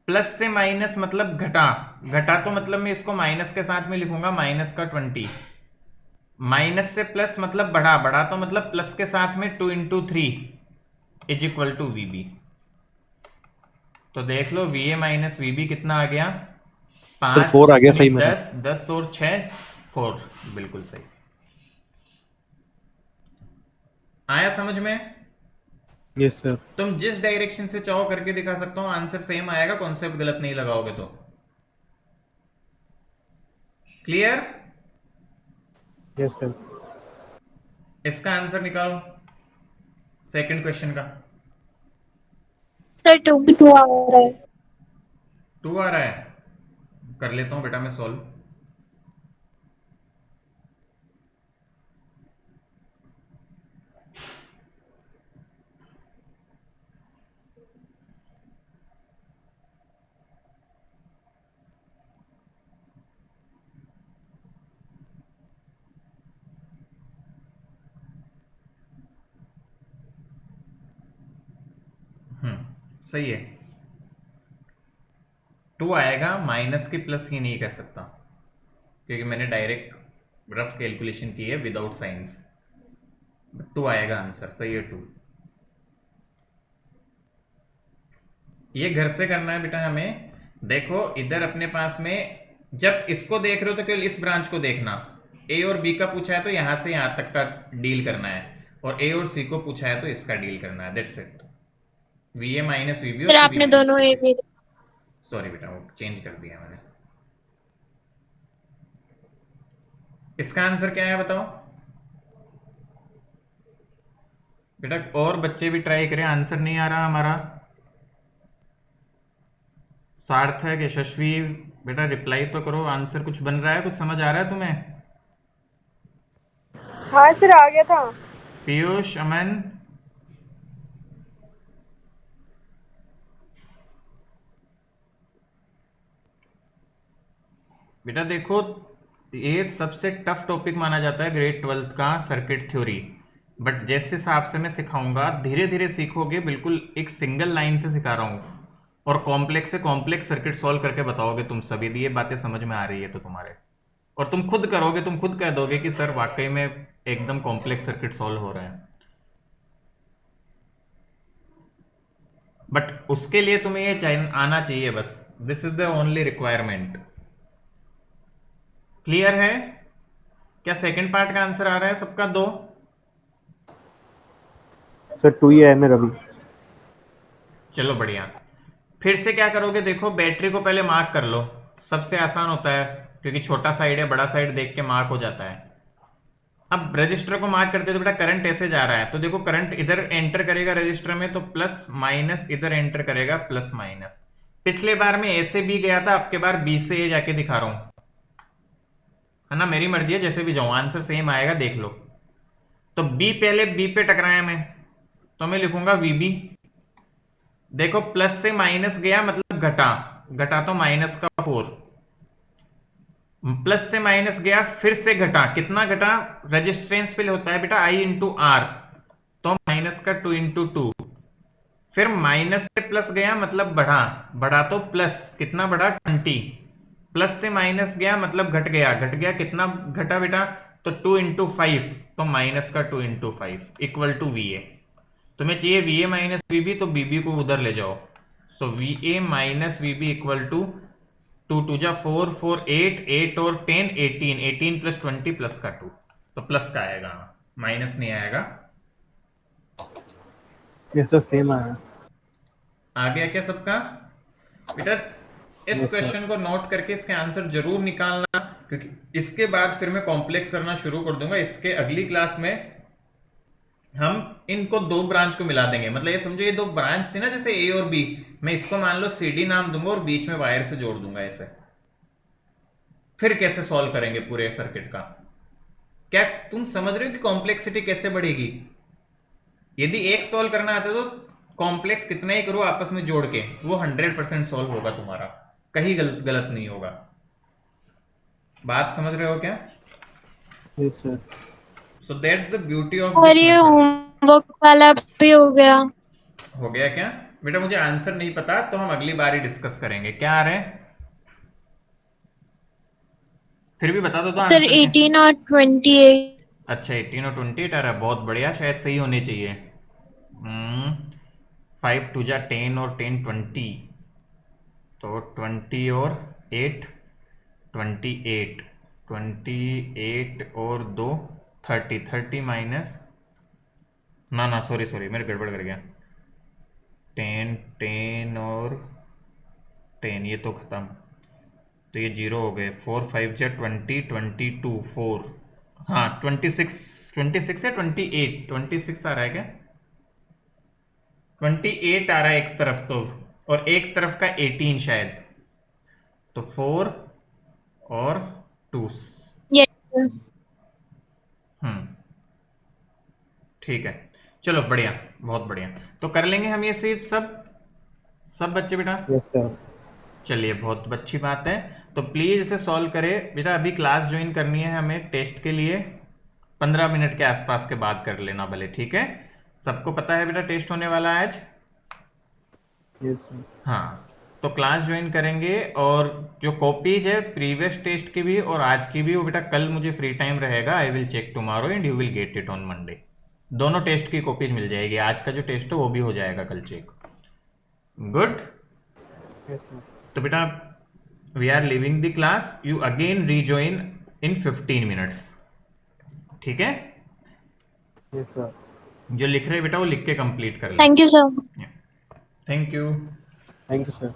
प्लस से माइनस मतलब घटा, घटा तो मतलब मैं इसको माइनस के साथ में लिखूंगा -20। माइनस से प्लस मतलब बढ़ा, बढ़ा तो मतलब प्लस के साथ में 2 × 3 = VB। तो देख लो VA - VB कितना आ गया? सर 4 आ 5 गया सही दूनी मेरा। 10, 10 और 6 4। बिल्कुल सही आया समझ में? Yes sir. तुम जिस डायरेक्शन से चाहो करके दिखा सकता हूं, आंसर सेम आएगा, कॉन्सेप्ट गलत नहीं लगाओगे तो। क्लियर? Yes sir. इसका आंसर निकालो सेकंड क्वेश्चन का। सर 2। 2 आ रहा है। 2 आ रहा है, कर लेता हूं बेटा मैं सॉल्व। सही है। 2 आएगा, माइनस की प्लस ही नहीं कह सकता, क्योंकि मैंने डायरेक्ट रफ कैलकुलेशन की है विदाउट साइंस। 2 आएगा आंसर, सही है 2। ये घर से करना है बेटा हमें। देखो इधर अपने पास में, जब इसको देख रहे हो तो केवल इस ब्रांच को देखना। ए और बी का पूछा है तो यहां से यहां तक का डील करना है, और ए और सी को पूछा है तो इसका डील करना है। That's it. VA - VB और सर CB आपने दोनों ए - भी। सॉरी बेटा, वो चेंज कर दिया मैंने। इसका आंसर क्या है बताओ बेटा? और बच्चे भी ट्राई करें, आंसर नहीं आ रहा हमारा। सार्थक, यशस्वी, बेटा रिप्लाई तो करो, आंसर कुछ बन रहा है? कुछ समझ आ रहा है तुम्हें? हाँ सर आ गया था। पीयूष, अमन, बेटा देखो ये सबसे टफ टॉपिक माना जाता है ग्रेड 12th का सर्किट थ्योरी। बट जिस हिसाब से मैं सिखाऊंगा धीरे धीरे सीखोगे, बिल्कुल एक सिंगल लाइन से सिखा रहा हूँ, और कॉम्प्लेक्स से कॉम्प्लेक्स सर्किट सॉल्व करके बताओगे तुम सभी। ये बातें समझ में आ रही है तो तुम्हारे, और तुम खुद करोगे, तुम खुद कह दोगे कि सर वाकई में एकदम कॉम्प्लेक्स सर्किट सॉल्व हो रहे हैं। बट उसके लिए तुम्हें ये आना चाहिए बस, this is the only requirement. Clear है? क्या सेकंड पार्ट का आंसर आ रहा है सबका? 2? सर 2 ही है मेरा भी। चलो बढ़िया। फिर से क्या करोगे, देखो बैटरी को पहले मार्क कर लो, सबसे आसान होता है, क्योंकि छोटा साइड है, बड़ा साइड देख के मार्क हो जाता है। अब रजिस्टर को मार्क करते हो तो बेटा करंट ऐसे जा रहा है, तो देखो करंट इधर एंटर करेगा रजिस्टर में, तो प्लस माइनस इधर एंटर करेगा, प्लस माइनस। पिछले बार में ए से बी गया था, अब के बार बी से ए जाके दिखा रहा हूं, है ना, मेरी मर्जी है, जैसे भी जाऊं आंसर सेम आएगा, देख लो। तो बी पहले बी पे टकराया मैं, तो मैं लिखूंगा वीबी। देखो प्लस से माइनस गया मतलब घटा, घटा तो माइनस का 4, प्लस से माइनस गया फिर से घटा, कितना घटा, रेजिस्टेंस पे होता है बेटा आई इंटू आर, तो माइनस का 2 इंटू 2, फिर माइनस से प्लस गया मतलब बढ़ा, बढ़ा तो प्लस, कितना बढ़ा 20, प्लस से माइनस गया मतलब घट गया, घट गया कितना घटा बेटा, तो 2 इंटू 5, तो माइनस का 2 into 5 equal to V A. तुम्हें चाहिए V A minus V B, तो बी बी को उधर ले जाओ, so V A minus V B equal to 2 2 जा 4 4 8 8 और 10 18, 18 प्लस 20 प्लस का 2, तो प्लस का आएगा, माइनस नहीं आएगा। यस सर सेम आया। आ गया क्या सबका? बेटा इस Yes, क्वेश्चन को नोट करके इसके आंसर जरूर निकालना, क्योंकि इसके बाद फिर मैं कॉम्प्लेक्स करना शुरू कर दूंगा। इसके अगली क्लास में हम इनको 2 ब्रांच को मिला देंगे, मतलब ये समझो ये 2 ब्रांच थी ना, जैसे ए और बी, मैं इसको मान लो सी डी नाम दूंगा और बीच में वायर से जोड़ दूंगा ऐसे। फिर कैसे सॉल्व करेंगे पूरे सर्किट का? क्या तुम समझ रहे हो कि कॉम्प्लेक्सिटी कैसे बढ़ेगी? यदि एक सॉल्व करना आता है तो कॉम्प्लेक्स कितना ही करो आपस में जोड़ के, वो 100% सॉल्व होगा तुम्हारा, कहीं गलत नहीं होगा। बात समझ रहे हो क्या? Yes sir. So that's the beauty of और ये होमवर्क वाला भी हो गया। हो गया क्या बेटा? मुझे आंसर नहीं पता, तो हम अगली बार ही डिस्कस करेंगे। क्या आ रहे हैं? फिर भी बता दो तो सर आंसर क्या? 18 और 28। अच्छा 18 और 28 आ रहा है, बहुत बढ़िया, शायद सही होने चाहिए। 5 2 जा 10 और 10 20, तो 20 और 8 28, 28 और 2 30, 30 माइनस, ना सॉरी मेरे गड़बड़ कर गया, 10 10 और 10, ये तो खत्म, तो ये 0 हो गए, 4 5 जा 20 22 4, हाँ 26 है, 26 आ रहा है क्या? 28 आ रहा है एक तरफ तो, और एक तरफ का 18 शायद, तो 4 और 2। यस ठीक है, चलो बढ़िया, बहुत बढ़िया। तो कर लेंगे हम ये सब बच्चे बेटा? Yes sir. चलिए बहुत अच्छी बात है। तो प्लीज इसे सॉल्व करें बेटा। अभी क्लास ज्वाइन करनी है हमें टेस्ट के लिए, 15 मिनट के आसपास के बाद कर लेना भले, ठीक है? सबको पता है बेटा टेस्ट होने वाला है आज? Yes sir. हाँ, तो क्लास ज्वाइन करेंगे, और जो कॉपीज है प्रीवियस टेस्ट की भी और आज की भी, वो बेटा कल मुझे फ्री टाइम रहेगा, I will check tomorrow and you will get it on Monday. दोनों टेस्ट की कॉपीज मिल जाएगी, आज का जो टेस्ट है वो भी हो जाएगा कल चेक। गुड। Yes sir. तो बेटा we are leaving the class, you again rejoin in 15 minutes, ठीक है? Yes sir. जो लिख रहे हैं बेटा वो लिख के कंप्लीट कर लें। Thank you sir. Thank you. Thank you sir.